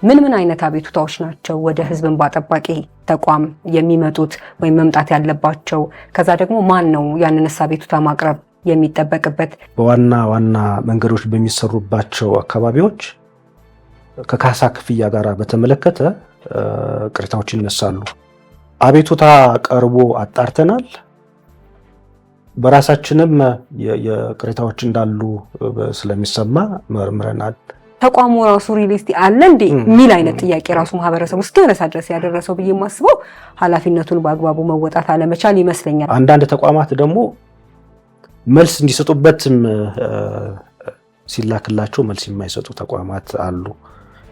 ምን አይነት አቤቱታዎች ናቸው ወደ ህዝብ እንባ ጠባቂ ተቋም የሚመጡት ወይም መምጣት ያለባቸው? ከዛ ደግሞ ማን ነው ያንንስ አቤቱታ ማቅረብ የሚጠበቅበት? በዋና ዋና መንገዶች በሚሰሩባቸው አካባቢዎች ከካሳ ክፍያ ጋር በተመለከተ ቅሬታዎች ይነሳሉ። አቤቱታ ቀርቦ አጣርተናል። በራሳችንም የቅሬታዎች እንዳሉ ስለሚሰማ መርምረናል። ተቋሙ ራሱ ሪሊስቲ አለ እንዴ ሚል አይነት ጥያቄ ራሱ ማህበረሰቡ እስኪያነሳ ድረስ ያደረሰው ብዬ ማስበው ኃላፊነቱን በአግባቡ መወጣት አለመቻል ይመስለኛል። አንዳንድ ተቋማት ደግሞ መልስ እንዲሰጡበትም ሲላክላቸው መልስ የማይሰጡ ተቋማት አሉ።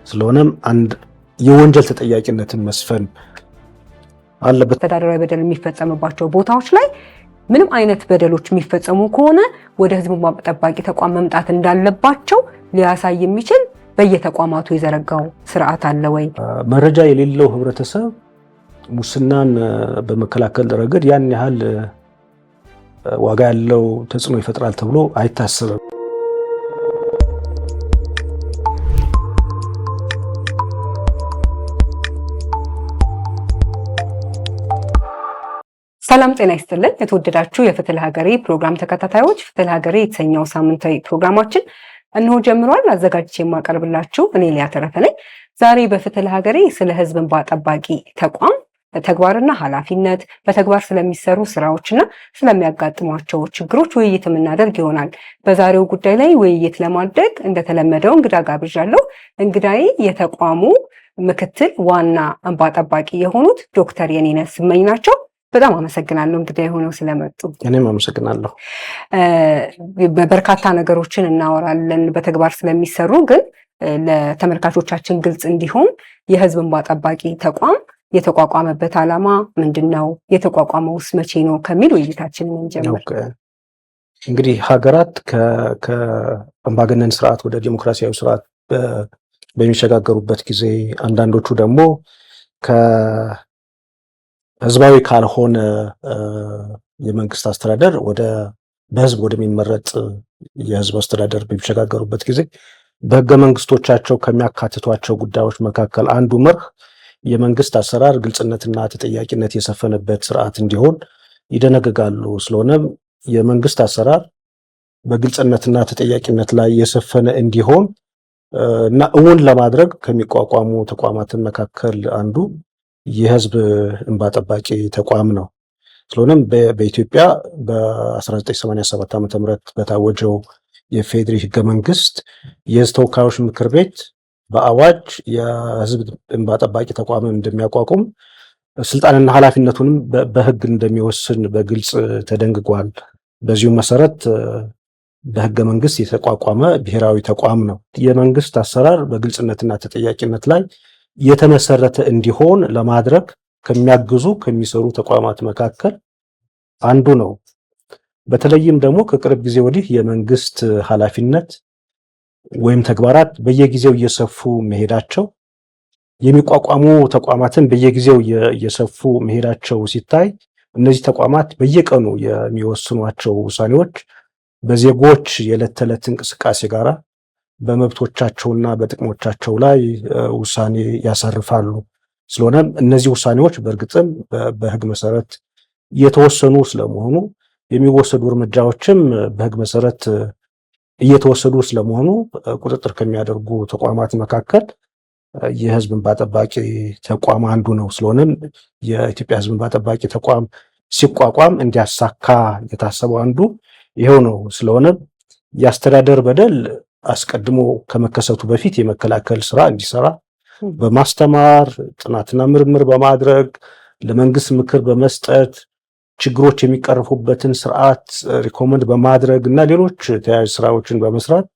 ስለሆነም አንድ የወንጀል ተጠያቂነትን መስፈን አለበት። ተዳደራዊ በደል የሚፈጸምባቸው ቦታዎች ላይ ምንም አይነት በደሎች የሚፈጸሙ ከሆነ ወደ ህዝብ እንባ ጠባቂ ተቋም መምጣት እንዳለባቸው ሊያሳይ የሚችል በየተቋማቱ የዘረጋው ስርዓት አለ ወይ? መረጃ የሌለው ህብረተሰብ ሙስናን በመከላከል ረገድ ያን ያህል ዋጋ ያለው ተጽዕኖ ይፈጥራል ተብሎ አይታሰብም። ሰላም ጤና ይስጥልን። የተወደዳችሁ የፍትህ ለሀገሬ ፕሮግራም ተከታታዮች፣ ፍትህ ለሀገሬ የተሰኘው ሳምንታዊ ፕሮግራማችን እነሆ ጀምሯል። አዘጋጅቼ የማቀርብላችሁ እኔ ሊያ ተረፈ ነኝ። ዛሬ በፍትህ ለሀገሬ ስለ ህዝብ እንባ ጠባቂ ተቋም ተግባርና ኃላፊነት፣ በተግባር ስለሚሰሩ ስራዎችና ስለሚያጋጥሟቸው ችግሮች ውይይት የምናደርግ ይሆናል። በዛሬው ጉዳይ ላይ ውይይት ለማድረግ እንደተለመደው እንግዳ ጋብዣለሁ። እንግዳዬ የተቋሙ ምክትል ዋና እንባ ጠባቂ የሆኑት ዶክተር የኔነህ ስመኝ ናቸው። በጣም አመሰግናለሁ እንግዳ የሆነው ስለመጡ። እኔም አመሰግናለሁ። በርካታ ነገሮችን እናወራለን በተግባር ስለሚሰሩ፣ ግን ለተመልካቾቻችን ግልጽ እንዲሆን የህዝብ እንባ ጠባቂ ተቋም የተቋቋመበት ዓላማ ምንድነው? የተቋቋመውስ መቼ ነው? ከሚል ውይይታችንን እንጀምር። እንግዲህ ሀገራት ከአምባገነን ስርዓት ወደ ዲሞክራሲያዊ ስርዓት በሚሸጋገሩበት ጊዜ፣ አንዳንዶቹ ደግሞ ህዝባዊ ካልሆነ የመንግስት አስተዳደር በህዝብ ወደሚመረጥ የህዝብ አስተዳደር በሚሸጋገሩበት ጊዜ በህገ መንግስቶቻቸው ከሚያካትቷቸው ጉዳዮች መካከል አንዱ መርህ የመንግስት አሰራር ግልጽነትና ተጠያቂነት የሰፈነበት ስርዓት እንዲሆን ይደነግጋሉ። ስለሆነም የመንግስት አሰራር በግልጽነትና ተጠያቂነት ላይ የሰፈነ እንዲሆን እና እውን ለማድረግ ከሚቋቋሙ ተቋማትን መካከል አንዱ የህዝብ እንባ ጠባቂ ተቋም ነው። ስለሆነም በኢትዮጵያ በ1987 ዓ.ም በታወጀው የፌዴሪ ህገ መንግስት የህዝብ ተወካዮች ምክር ቤት በአዋጅ የህዝብ እንባ ጠባቂ ተቋምን እንደሚያቋቁም ስልጣንና ኃላፊነቱንም በህግ እንደሚወስን በግልጽ ተደንግጓል። በዚሁ መሰረት በህገ መንግስት የተቋቋመ ብሔራዊ ተቋም ነው። የመንግስት አሰራር በግልጽነትና ተጠያቂነት ላይ የተመሰረተ እንዲሆን ለማድረግ ከሚሰሩ ተቋማት መካከል አንዱ ነው። በተለይም ደግሞ ከቅርብ ጊዜ ወዲህ የመንግስት ኃላፊነት ወይም ተግባራት በየጊዜው እየሰፉ መሄዳቸው፣ የሚቋቋሙ ተቋማትን በየጊዜው እየሰፉ መሄዳቸው ሲታይ እነዚህ ተቋማት በየቀኑ የሚወስኗቸው ውሳኔዎች በዜጎች የዕለት ተዕለት እንቅስቃሴ ጋራ በመብቶቻቸውና በጥቅሞቻቸው ላይ ውሳኔ ያሳርፋሉ። ስለሆነም እነዚህ ውሳኔዎች በእርግጥም በህግ መሰረት የተወሰኑ ስለመሆኑ የሚወሰዱ እርምጃዎችም በህግ መሰረት እየተወሰዱ ስለመሆኑ ቁጥጥር ከሚያደርጉ ተቋማት መካከል የህዝብ እንባ ጠባቂ ተቋም አንዱ ነው። ስለሆነም የኢትዮጵያ ህዝብ እንባ ጠባቂ ተቋም ሲቋቋም እንዲያሳካ የታሰበው አንዱ ይሄው ነው። ስለሆነም የአስተዳደር በደል አስቀድሞ ከመከሰቱ በፊት የመከላከል ስራ እንዲሰራ በማስተማር ጥናትና ምርምር በማድረግ ለመንግስት ምክር በመስጠት ችግሮች የሚቀርፉበትን ስርዓት ሪኮመንድ በማድረግ እና ሌሎች ተያያዥ ስራዎችን በመስራት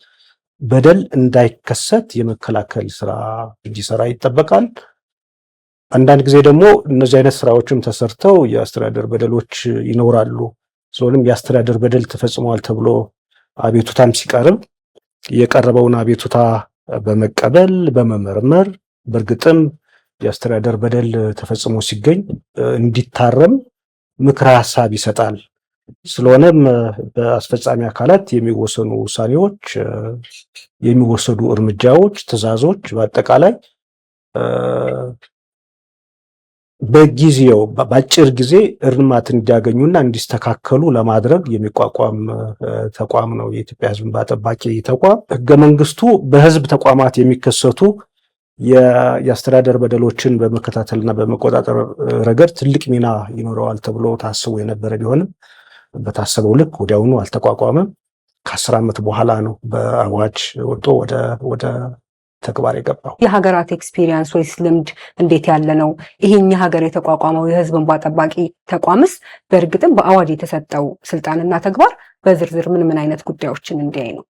በደል እንዳይከሰት የመከላከል ስራ እንዲሰራ ይጠበቃል። አንዳንድ ጊዜ ደግሞ እነዚህ አይነት ስራዎችም ተሰርተው የአስተዳደር በደሎች ይኖራሉ። ስለሆነም የአስተዳደር በደል ተፈጽሟል ተብሎ አቤቱታም ሲቀርብ የቀረበውን አቤቱታ በመቀበል በመመርመር በእርግጥም የአስተዳደር በደል ተፈጽሞ ሲገኝ እንዲታረም ምክረ ሀሳብ ይሰጣል። ስለሆነም በአስፈጻሚ አካላት የሚወሰኑ ውሳኔዎች፣ የሚወሰዱ እርምጃዎች፣ ትዕዛዞች በአጠቃላይ በጊዜው በአጭር ጊዜ እርማት እንዲያገኙና እንዲስተካከሉ ለማድረግ የሚቋቋም ተቋም ነው የኢትዮጵያ ሕዝብ እንባ ጠባቂ ተቋም። ሕገ መንግስቱ በሕዝብ ተቋማት የሚከሰቱ የአስተዳደር በደሎችን በመከታተልና በመቆጣጠር ረገድ ትልቅ ሚና ይኖረዋል ተብሎ ታስቦ የነበረ ቢሆንም በታሰበው ልክ ወዲያውኑ አልተቋቋመም። ከ10 ዓመት በኋላ ነው በአዋጅ ወጥቶ ወደ ተግባር የገባው። የሀገራት ኤክስፒሪየንስ ወይስ ልምድ እንዴት ያለ ነው? ይሄኛ ሀገር የተቋቋመው የህዝብ እንባ ጠባቂ ተቋምስ በእርግጥም በአዋጅ የተሰጠው ስልጣንና ተግባር በዝርዝር ምን አይነት ጉዳዮችን እንዲያይ ነው?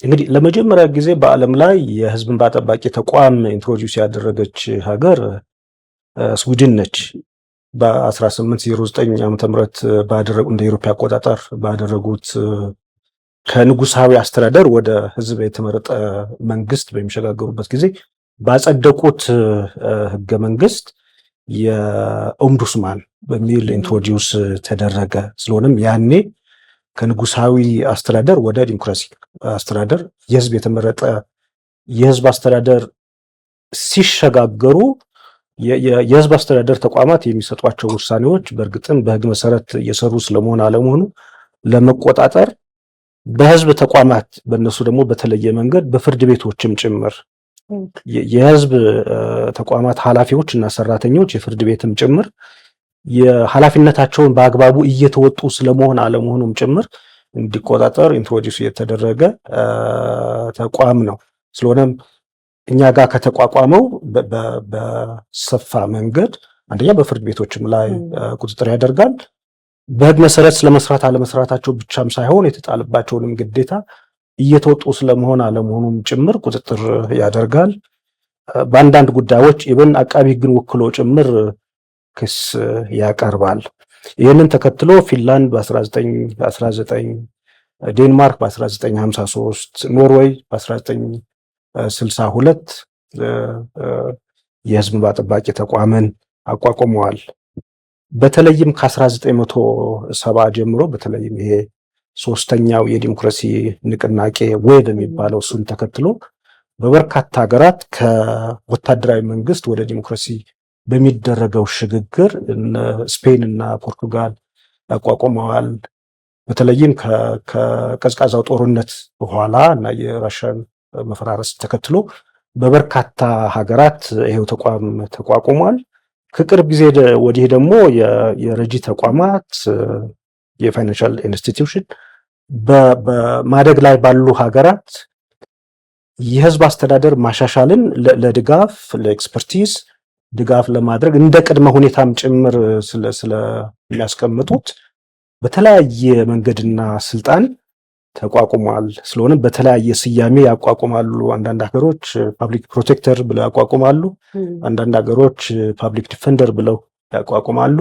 እንግዲህ ለመጀመሪያ ጊዜ በዓለም ላይ የህዝብ እንባ ጠባቂ ተቋም ኢንትሮዲውስ ያደረገች ሀገር ስዊድን ነች። በ1809 ዓ.ም ባደረጉ እንደ አውሮፓ አቆጣጠር ባደረጉት ከንጉሳዊ አስተዳደር ወደ ህዝብ የተመረጠ መንግስት በሚሸጋገሩበት ጊዜ ባጸደቁት ህገ መንግስት የኦምቡድስማን በሚል ኢንትሮዲውስ ተደረገ። ስለሆነም ያኔ ከንጉሳዊ አስተዳደር ወደ ዲሞክራሲ አስተዳደር የህዝብ የተመረጠ የህዝብ አስተዳደር ሲሸጋገሩ የህዝብ አስተዳደር ተቋማት የሚሰጧቸው ውሳኔዎች በእርግጥም በህግ መሰረት እየሰሩ ስለመሆን አለመሆኑ ለመቆጣጠር በህዝብ ተቋማት በእነሱ ደግሞ በተለየ መንገድ በፍርድ ቤቶችም ጭምር የህዝብ ተቋማት ኃላፊዎች እና ሰራተኞች የፍርድ ቤትም ጭምር የኃላፊነታቸውን በአግባቡ እየተወጡ ስለመሆን አለመሆኑም ጭምር እንዲቆጣጠር ኢንትሮዲውስ የተደረገ ተቋም ነው። ስለሆነም እኛ ጋር ከተቋቋመው በሰፋ መንገድ አንደኛ በፍርድ ቤቶችም ላይ ቁጥጥር ያደርጋል። በህግ መሰረት ስለመስራት አለመስራታቸው ብቻም ሳይሆን የተጣለባቸውንም ግዴታ እየተወጡ ስለመሆን አለመሆኑም ጭምር ቁጥጥር ያደርጋል። በአንዳንድ ጉዳዮች ኢብን አቃቢ ህግን ወክሎ ጭምር ክስ ያቀርባል። ይህንን ተከትሎ ፊንላንድ በ1919፣ ዴንማርክ በ1953፣ ኖርዌይ በ1962 የህዝብ እንባ ጠባቂ ተቋምን አቋቁመዋል። በተለይም ከ1970 ጀምሮ በተለይም ይሄ ሶስተኛው የዲሞክራሲ ንቅናቄ ዌብ የሚባለው እሱን ተከትሎ በበርካታ ሀገራት ከወታደራዊ መንግስት ወደ ዲሞክራሲ በሚደረገው ሽግግር ስፔን እና ፖርቱጋል ያቋቁመዋል። በተለይም ከቀዝቃዛው ጦርነት በኋላ እና የራሽያን መፈራረስ ተከትሎ በበርካታ ሀገራት ይሄው ተቋም ተቋቁሟል። ከቅርብ ጊዜ ወዲህ ደግሞ የረጂ ተቋማት የፋይናንሻል ኢንስቲትዩሽን በማደግ ላይ ባሉ ሀገራት የህዝብ አስተዳደር ማሻሻልን ለድጋፍ ለኤክስፐርቲዝ ድጋፍ ለማድረግ እንደ ቅድመ ሁኔታም ጭምር ስለሚያስቀምጡት በተለያየ መንገድና ስልጣን ተቋቁሟል። ስለሆነ በተለያየ ስያሜ ያቋቁማሉ። አንዳንድ ሀገሮች ፓብሊክ ፕሮቴክተር ብለው ያቋቁማሉ። አንዳንድ ሀገሮች ፓብሊክ ዲፌንደር ብለው ያቋቁማሉ።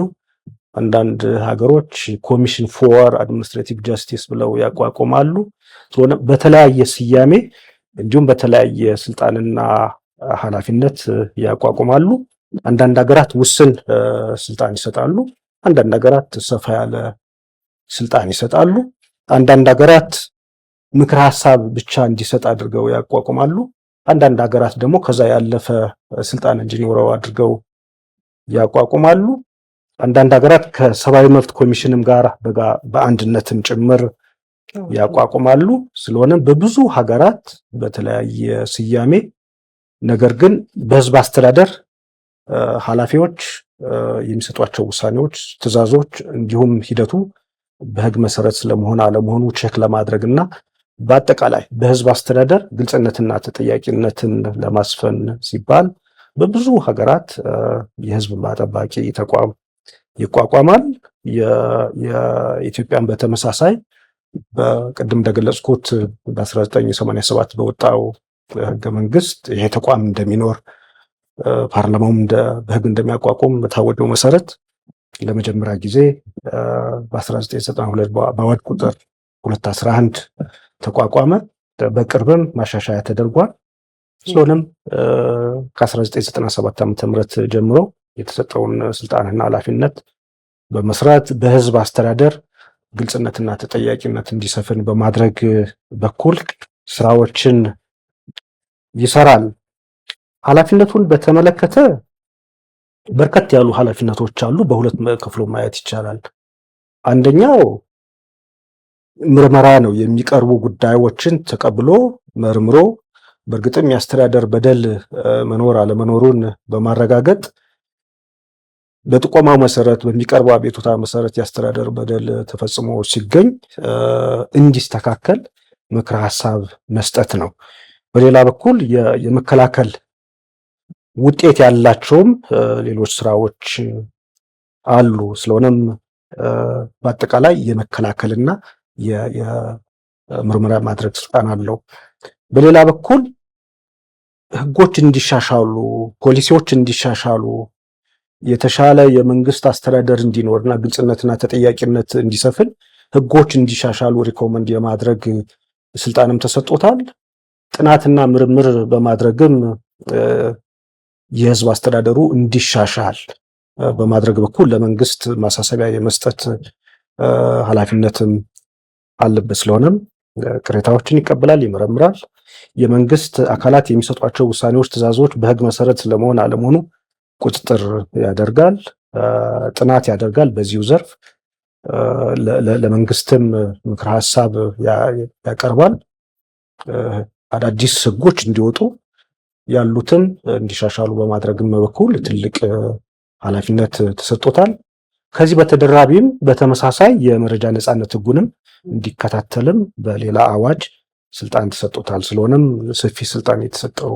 አንዳንድ ሀገሮች ኮሚሽን ፎር አድሚኒስትሬቲቭ ጃስቲስ ብለው ያቋቁማሉ። ስለሆነ በተለያየ ስያሜ እንዲሁም በተለያየ ስልጣንና ኃላፊነት ያቋቁማሉ። አንዳንድ ሀገራት ውስን ስልጣን ይሰጣሉ። አንዳንድ ሀገራት ሰፋ ያለ ስልጣን ይሰጣሉ። አንዳንድ ሀገራት ምክር ሀሳብ ብቻ እንዲሰጥ አድርገው ያቋቁማሉ። አንዳንድ ሀገራት ደግሞ ከዛ ያለፈ ስልጣን እንዲኖረው አድርገው ያቋቁማሉ። አንዳንድ ሀገራት ከሰብአዊ መብት ኮሚሽንም ጋር በአንድነትም ጭምር ያቋቁማሉ። ስለሆነም በብዙ ሀገራት በተለያየ ስያሜ ነገር ግን በህዝብ አስተዳደር ኃላፊዎች የሚሰጧቸው ውሳኔዎች፣ ትዕዛዞች እንዲሁም ሂደቱ በህግ መሰረት ስለመሆን አለመሆኑ ቼክ ለማድረግ እና በአጠቃላይ በህዝብ አስተዳደር ግልጽነትና ተጠያቂነትን ለማስፈን ሲባል በብዙ ሀገራት የህዝብ እንባ ጠባቂ ተቋም ይቋቋማል። የኢትዮጵያን በተመሳሳይ በቅድም እንደገለጽኩት በ1987 በወጣው ህገ መንግስት ይሄ ተቋም እንደሚኖር ፓርላማውም በህግ እንደሚያቋቁም በታወጀው መሰረት ለመጀመሪያ ጊዜ በ1992 በአዋጅ ቁጥር 211 ተቋቋመ። በቅርብም ማሻሻያ ተደርጓል። ስለሆነም ከ1997 ዓ.ም ጀምሮ የተሰጠውን ስልጣንና ኃላፊነት በመስራት በህዝብ አስተዳደር ግልጽነትና ተጠያቂነት እንዲሰፍን በማድረግ በኩል ስራዎችን ይሰራል። ኃላፊነቱን በተመለከተ በርከት ያሉ ኃላፊነቶች አሉ። በሁለት ክፍሉ ማየት ይቻላል። አንደኛው ምርመራ ነው። የሚቀርቡ ጉዳዮችን ተቀብሎ መርምሮ በእርግጥም የአስተዳደር በደል መኖር አለመኖሩን በማረጋገጥ በጥቆማው መሰረት በሚቀርበው አቤቱታ መሰረት የአስተዳደር በደል ተፈጽሞ ሲገኝ እንዲስተካከል ምክረ ሀሳብ መስጠት ነው። በሌላ በኩል የመከላከል ውጤት ያላቸውም ሌሎች ስራዎች አሉ። ስለሆነም በአጠቃላይ የመከላከልና የምርመራ ማድረግ ስልጣን አለው። በሌላ በኩል ህጎች እንዲሻሻሉ፣ ፖሊሲዎች እንዲሻሻሉ፣ የተሻለ የመንግስት አስተዳደር እንዲኖርና ግልጽነትና ተጠያቂነት እንዲሰፍን ህጎች እንዲሻሻሉ ሪኮመንድ የማድረግ ስልጣንም ተሰጥቶታል። ጥናትና ምርምር በማድረግም የህዝብ አስተዳደሩ እንዲሻሻል በማድረግ በኩል ለመንግስት ማሳሰቢያ የመስጠት ኃላፊነትም አለበት። ስለሆነም ቅሬታዎችን ይቀበላል፣ ይመረምራል። የመንግስት አካላት የሚሰጧቸው ውሳኔዎች፣ ትዕዛዞች በህግ መሰረት ስለመሆን አለመሆኑ ቁጥጥር ያደርጋል፣ ጥናት ያደርጋል። በዚሁ ዘርፍ ለመንግስትም ምክረ ሀሳብ ያቀርባል። አዳዲስ ህጎች እንዲወጡ ያሉትን እንዲሻሻሉ በማድረግም በኩል ትልቅ ኃላፊነት ተሰጥቶታል። ከዚህ በተደራቢም በተመሳሳይ የመረጃ ነጻነት ህጉንም እንዲከታተልም በሌላ አዋጅ ስልጣን ተሰጥቶታል። ስለሆነም ሰፊ ስልጣን የተሰጠው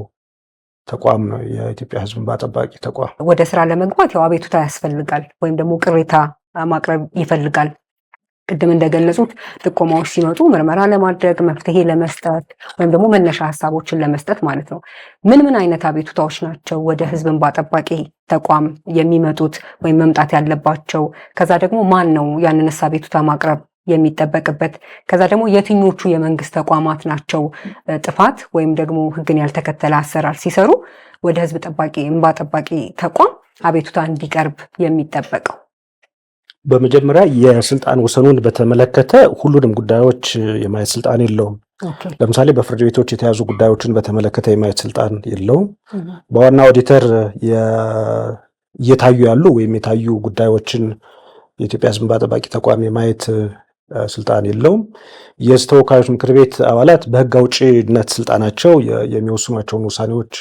ተቋም ነው የኢትዮጵያ ህዝብ እንባ ጠባቂ ተቋም። ወደ ስራ ለመግባት ያው አቤቱታ ያስፈልጋል ወይም ደግሞ ቅሬታ ማቅረብ ይፈልጋል። ቅድም እንደገለጹት ጥቆማዎች ሲመጡ ምርመራ ለማድረግ መፍትሄ ለመስጠት ወይም ደግሞ መነሻ ሀሳቦችን ለመስጠት ማለት ነው። ምን አይነት አቤቱታዎች ናቸው ወደ ህዝብ እንባ ጠባቂ ተቋም የሚመጡት ወይም መምጣት ያለባቸው? ከዛ ደግሞ ማን ነው ያንንስ አቤቱታ ማቅረብ የሚጠበቅበት? ከዛ ደግሞ የትኞቹ የመንግስት ተቋማት ናቸው ጥፋት ወይም ደግሞ ህግን ያልተከተለ አሰራር ሲሰሩ ወደ ህዝብ ጠባቂ እንባ ጠባቂ ተቋም አቤቱታ እንዲቀርብ የሚጠበቀው? በመጀመሪያ የስልጣን ወሰኑን በተመለከተ ሁሉንም ጉዳዮች የማየት ስልጣን የለውም። ለምሳሌ በፍርድ ቤቶች የተያዙ ጉዳዮችን በተመለከተ የማየት ስልጣን የለውም። በዋና ኦዲተር እየታዩ ያሉ ወይም የታዩ ጉዳዮችን የኢትዮጵያ ህዝብ እንባ ጠባቂ ተቋም የማየት ስልጣን የለውም። የህዝብ ተወካዮች ምክር ቤት አባላት በህግ አውጪነት ስልጣናቸው የሚወስኗቸውን ውሳኔዎች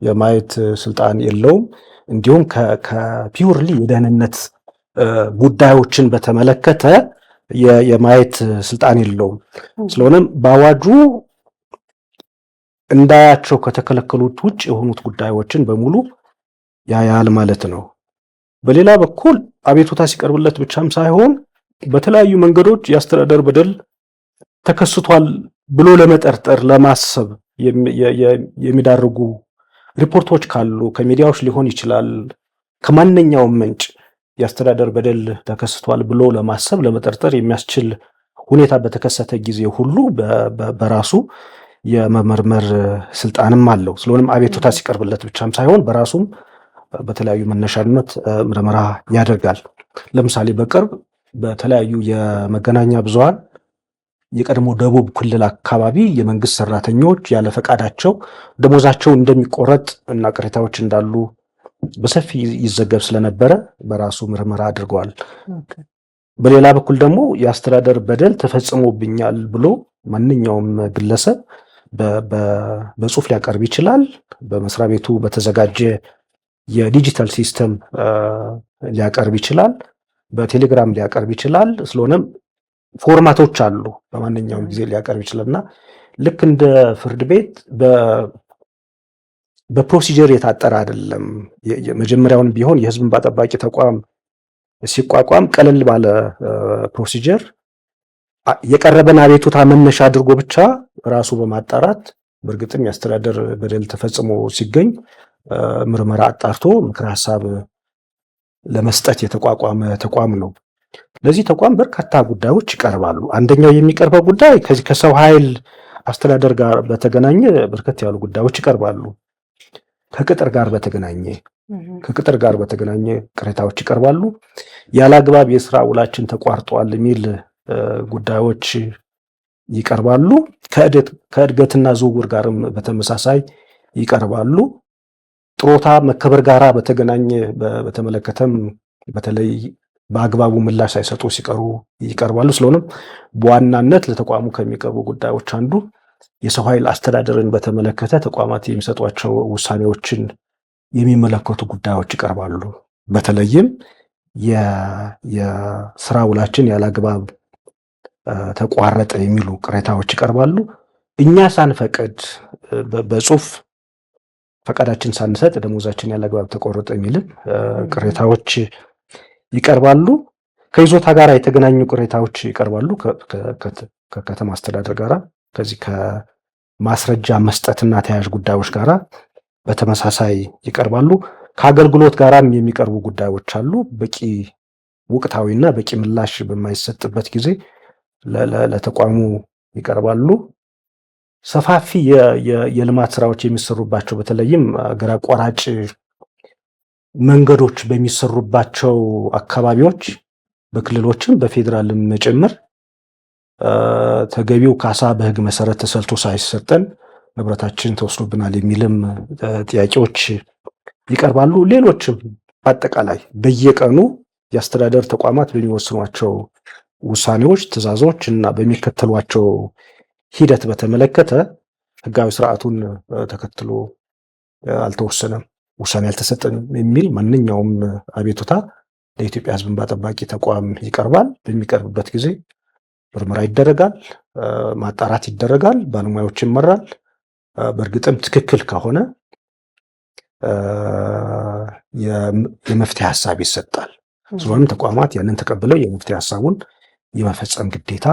የማየት ስልጣን የለውም። እንዲሁም ከፒውርሊ የደህንነት ጉዳዮችን በተመለከተ የማየት ስልጣን የለውም። ስለሆነም በአዋጁ እንዳያቸው ከተከለከሉት ውጭ የሆኑት ጉዳዮችን በሙሉ ያያል ማለት ነው። በሌላ በኩል አቤቱታ ሲቀርብለት ብቻም ሳይሆን በተለያዩ መንገዶች የአስተዳደር በደል ተከስቷል ብሎ ለመጠርጠር ለማሰብ የሚዳርጉ ሪፖርቶች ካሉ ከሚዲያዎች ሊሆን ይችላል፣ ከማንኛውም ምንጭ የአስተዳደር በደል ተከስቷል ብሎ ለማሰብ ለመጠርጠር የሚያስችል ሁኔታ በተከሰተ ጊዜ ሁሉ በራሱ የመመርመር ስልጣንም አለው። ስለሆነም አቤቱታ ሲቀርብለት ብቻም ሳይሆን በራሱም በተለያዩ መነሻነት ምርመራ ያደርጋል። ለምሳሌ በቅርብ በተለያዩ የመገናኛ ብዙሃን የቀድሞ ደቡብ ክልል አካባቢ የመንግስት ሰራተኞች ያለ ፈቃዳቸው ደሞዛቸው እንደሚቆረጥ እና ቅሬታዎች እንዳሉ በሰፊ ይዘገብ ስለነበረ በራሱ ምርመራ አድርገዋል። በሌላ በኩል ደግሞ የአስተዳደር በደል ተፈጽሞብኛል ብሎ ማንኛውም ግለሰብ በጽሁፍ ሊያቀርብ ይችላል። በመስሪያ ቤቱ በተዘጋጀ የዲጂታል ሲስተም ሊያቀርብ ይችላል። በቴሌግራም ሊያቀርብ ይችላል። ስለሆነም ፎርማቶች አሉ፣ በማንኛውም ጊዜ ሊያቀርብ ይችላልና ልክ እንደ ፍርድ ቤት በፕሮሲጀር የታጠረ አይደለም። መጀመሪያውን ቢሆን የህዝብ እንባ ጠባቂ ተቋም ሲቋቋም ቀለል ባለ ፕሮሲጀር የቀረበን አቤቱታ መነሻ አድርጎ ብቻ ራሱ በማጣራት በእርግጥም የአስተዳደር በደል ተፈጽሞ ሲገኝ ምርመራ አጣርቶ ምክረ ሀሳብ ለመስጠት የተቋቋመ ተቋም ነው። ለዚህ ተቋም በርካታ ጉዳዮች ይቀርባሉ። አንደኛው የሚቀርበው ጉዳይ ከዚህ ከሰው ኃይል አስተዳደር ጋር በተገናኘ በርከት ያሉ ጉዳዮች ይቀርባሉ። ከቅጥር ጋር በተገናኘ ቅሬታዎች ይቀርባሉ። ያለ አግባብ የስራ ውላችን ተቋርጧል የሚል ጉዳዮች ይቀርባሉ። ከእድገትና ዝውውር ጋርም በተመሳሳይ ይቀርባሉ። ከጥሮታ መከበር ጋራ በተገናኘ በተመለከተም በተለይ በአግባቡ ምላሽ ሳይሰጡ ሲቀሩ ይቀርባሉ። ስለሆነም በዋናነት ለተቋሙ ከሚቀርቡ ጉዳዮች አንዱ የሰው ኃይል አስተዳደርን በተመለከተ ተቋማት የሚሰጧቸው ውሳኔዎችን የሚመለከቱ ጉዳዮች ይቀርባሉ። በተለይም የስራ ውላችን ያላግባብ ተቋረጠ የሚሉ ቅሬታዎች ይቀርባሉ። እኛ ሳንፈቅድ በጽሁፍ ፈቃዳችን ሳንሰጥ ደሞዛችን ያላግባብ ተቆረጠ የሚልም ቅሬታዎች ይቀርባሉ። ከይዞታ ጋር የተገናኙ ቅሬታዎች ይቀርባሉ። ከከተማ አስተዳደር ጋራ ከዚህ ከማስረጃ መስጠትና ተያያዥ ጉዳዮች ጋራ በተመሳሳይ ይቀርባሉ። ከአገልግሎት ጋራም የሚቀርቡ ጉዳዮች አሉ። በቂ ወቅታዊና በቂ ምላሽ በማይሰጥበት ጊዜ ለተቋሙ ይቀርባሉ። ሰፋፊ የልማት ስራዎች የሚሰሩባቸው በተለይም አገር አቋራጭ መንገዶች በሚሰሩባቸው አካባቢዎች በክልሎችም በፌዴራልም ጭምር ተገቢው ካሳ በሕግ መሰረት ተሰልቶ ሳይሰጠን ንብረታችን ተወስዶብናል የሚልም ጥያቄዎች ይቀርባሉ። ሌሎችም አጠቃላይ በየቀኑ የአስተዳደር ተቋማት በሚወስኗቸው ውሳኔዎች፣ ትዕዛዞች እና በሚከተሏቸው ሂደት በተመለከተ ሕጋዊ ስርዓቱን ተከትሎ አልተወሰነም፣ ውሳኔ አልተሰጠንም የሚል ማንኛውም አቤቱታ ለኢትዮጵያ ሕዝብ እንባ ጠባቂ ተቋም ይቀርባል። በሚቀርብበት ጊዜ ምርመራ ይደረጋል፣ ማጣራት ይደረጋል፣ ባለሙያዎች ይመራል። በእርግጥም ትክክል ከሆነ የመፍትሄ ሀሳብ ይሰጣል። ስለሆነም ተቋማት ያንን ተቀብለው የመፍትሄ ሀሳቡን የመፈጸም ግዴታ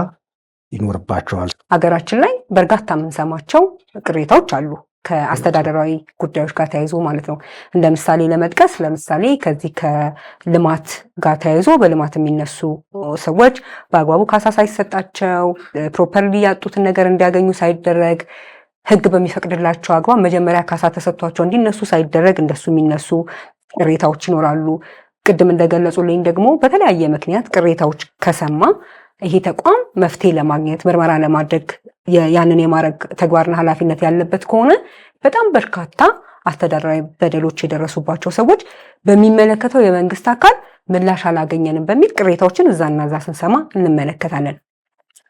ይኖርባቸዋል። ሀገራችን ላይ በርካታ የምንሰማቸው ቅሬታዎች አሉ ከአስተዳደራዊ ጉዳዮች ጋር ተያይዞ ማለት ነው። እንደ ምሳሌ ለመጥቀስ ለምሳሌ ከዚህ ከልማት ጋር ተያይዞ በልማት የሚነሱ ሰዎች በአግባቡ ካሳ ሳይሰጣቸው ፕሮፐርሊ ያጡትን ነገር እንዲያገኙ ሳይደረግ ሕግ በሚፈቅድላቸው አግባብ መጀመሪያ ካሳ ተሰጥቷቸው እንዲነሱ ሳይደረግ እንደሱ የሚነሱ ቅሬታዎች ይኖራሉ። ቅድም እንደገለጹልኝ ደግሞ በተለያየ ምክንያት ቅሬታዎች ከሰማ ይሄ ተቋም መፍትሄ ለማግኘት ምርመራ ለማድረግ ያንን የማድረግ ተግባርና ኃላፊነት ያለበት ከሆነ በጣም በርካታ አስተዳደራዊ በደሎች የደረሱባቸው ሰዎች በሚመለከተው የመንግስት አካል ምላሽ አላገኘንም በሚል ቅሬታዎችን እዛና እዛ ስንሰማ እንመለከታለን።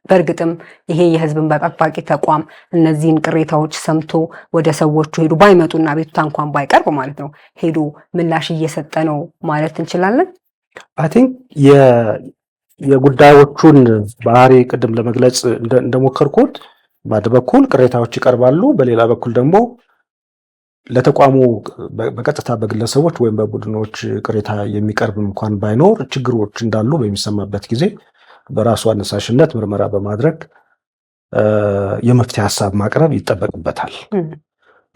በእርግጥም ይሄ የህዝብ እንባ ጠባቂ ተቋም እነዚህን ቅሬታዎች ሰምቶ ወደ ሰዎቹ ሄዱ ባይመጡና ቤቱታ እንኳን ባይቀርብ ማለት ነው ሄዶ ምላሽ እየሰጠ ነው ማለት እንችላለን። አይ ቲንክ የጉዳዮቹን ባህሪ ቅድም ለመግለጽ እንደሞከርኩት በአንድ በኩል ቅሬታዎች ይቀርባሉ፣ በሌላ በኩል ደግሞ ለተቋሙ በቀጥታ በግለሰቦች ወይም በቡድኖች ቅሬታ የሚቀርብ እንኳን ባይኖር ችግሮች እንዳሉ በሚሰማበት ጊዜ በራሱ አነሳሽነት ምርመራ በማድረግ የመፍትሄ ሀሳብ ማቅረብ ይጠበቅበታል።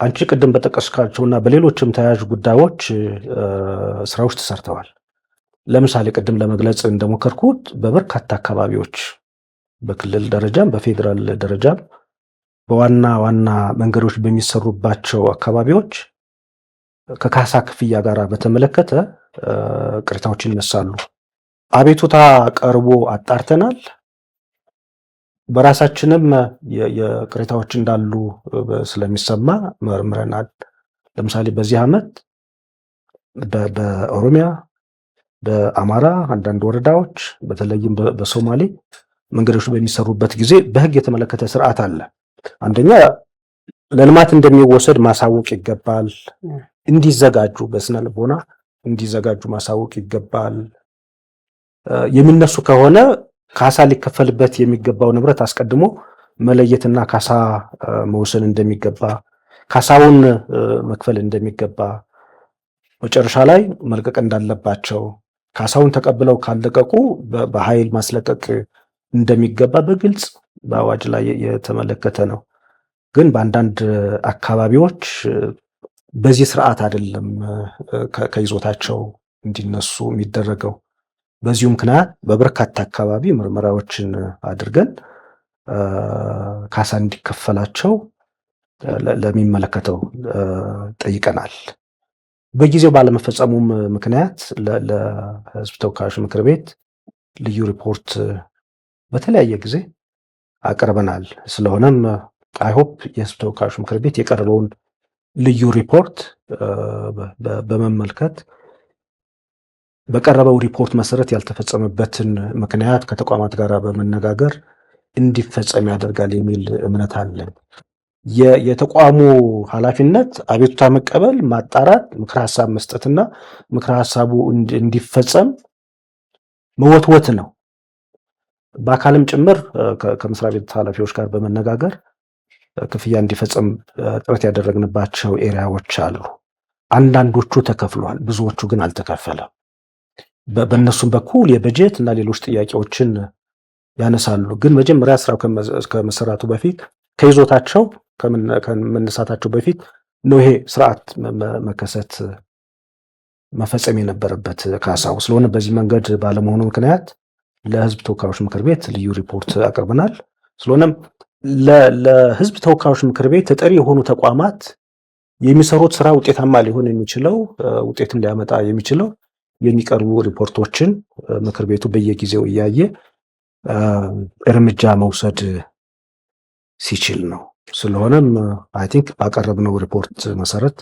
አንቺ ቅድም በጠቀስካቸውና በሌሎችም ተያያዥ ጉዳዮች ስራዎች ተሰርተዋል። ለምሳሌ ቅድም ለመግለጽ እንደሞከርኩት በበርካታ አካባቢዎች በክልል ደረጃም በፌዴራል ደረጃም በዋና ዋና መንገዶች በሚሰሩባቸው አካባቢዎች ከካሳ ክፍያ ጋር በተመለከተ ቅሬታዎች ይነሳሉ። አቤቱታ ቀርቦ አጣርተናል። በራሳችንም የቅሬታዎች እንዳሉ ስለሚሰማ መርምረናል። ለምሳሌ በዚህ ዓመት በኦሮሚያ፣ በአማራ አንዳንድ ወረዳዎች በተለይም በሶማሌ መንገዶች በሚሰሩበት ጊዜ በሕግ የተመለከተ ስርዓት አለ። አንደኛ ለልማት እንደሚወሰድ ማሳወቅ ይገባል። እንዲዘጋጁ በስነ ልቦና እንዲዘጋጁ ማሳወቅ ይገባል። የሚነሱ ከሆነ ካሳ ሊከፈልበት የሚገባው ንብረት አስቀድሞ መለየትና ካሳ መውሰን እንደሚገባ፣ ካሳውን መክፈል እንደሚገባ፣ መጨረሻ ላይ መልቀቅ እንዳለባቸው፣ ካሳውን ተቀብለው ካለቀቁ በኃይል ማስለቀቅ እንደሚገባ በግልጽ በአዋጅ ላይ የተመለከተ ነው። ግን በአንዳንድ አካባቢዎች በዚህ ስርዓት አይደለም ከይዞታቸው እንዲነሱ የሚደረገው። በዚሁ ምክንያት በበርካታ አካባቢ ምርመራዎችን አድርገን ካሳ እንዲከፈላቸው ለሚመለከተው ጠይቀናል። በጊዜው ባለመፈጸሙም ምክንያት ለሕዝብ ተወካዮች ምክር ቤት ልዩ ሪፖርት በተለያየ ጊዜ አቅርበናል። ስለሆነም አይሆፕ የሕዝብ ተወካዮች ምክር ቤት የቀረበውን ልዩ ሪፖርት በመመልከት በቀረበው ሪፖርት መሰረት ያልተፈጸመበትን ምክንያት ከተቋማት ጋር በመነጋገር እንዲፈጸም ያደርጋል የሚል እምነት አለን። የተቋሙ ኃላፊነት አቤቱታ መቀበል፣ ማጣራት፣ ምክረ ሀሳብ መስጠትና ምክረ ሀሳቡ እንዲፈጸም መወትወት ነው። በአካልም ጭምር ከመስሪያ ቤት ኃላፊዎች ጋር በመነጋገር ክፍያ እንዲፈጸም ጥረት ያደረግንባቸው ኤሪያዎች አሉ። አንዳንዶቹ ተከፍሏል፣ ብዙዎቹ ግን አልተከፈለም። በእነሱም በኩል የበጀት እና ሌሎች ጥያቄዎችን ያነሳሉ። ግን መጀመሪያ ስራው ከመሰራቱ በፊት ከይዞታቸው ከመነሳታቸው በፊት ነው ይሄ ስርዓት መፈጸም የነበረበት ካሳው ስለሆነ በዚህ መንገድ ባለመሆኑ ምክንያት ለህዝብ ተወካዮች ምክር ቤት ልዩ ሪፖርት አቅርበናል። ስለሆነም ለህዝብ ተወካዮች ምክር ቤት ተጠሪ የሆኑ ተቋማት የሚሰሩት ስራ ውጤታማ ሊሆን የሚችለው ውጤትን ሊያመጣ የሚችለው የሚቀርቡ ሪፖርቶችን ምክር ቤቱ በየጊዜው እያየ እርምጃ መውሰድ ሲችል ነው። ስለሆነም አይ ቲንክ ባቀረብነው ሪፖርት መሰረት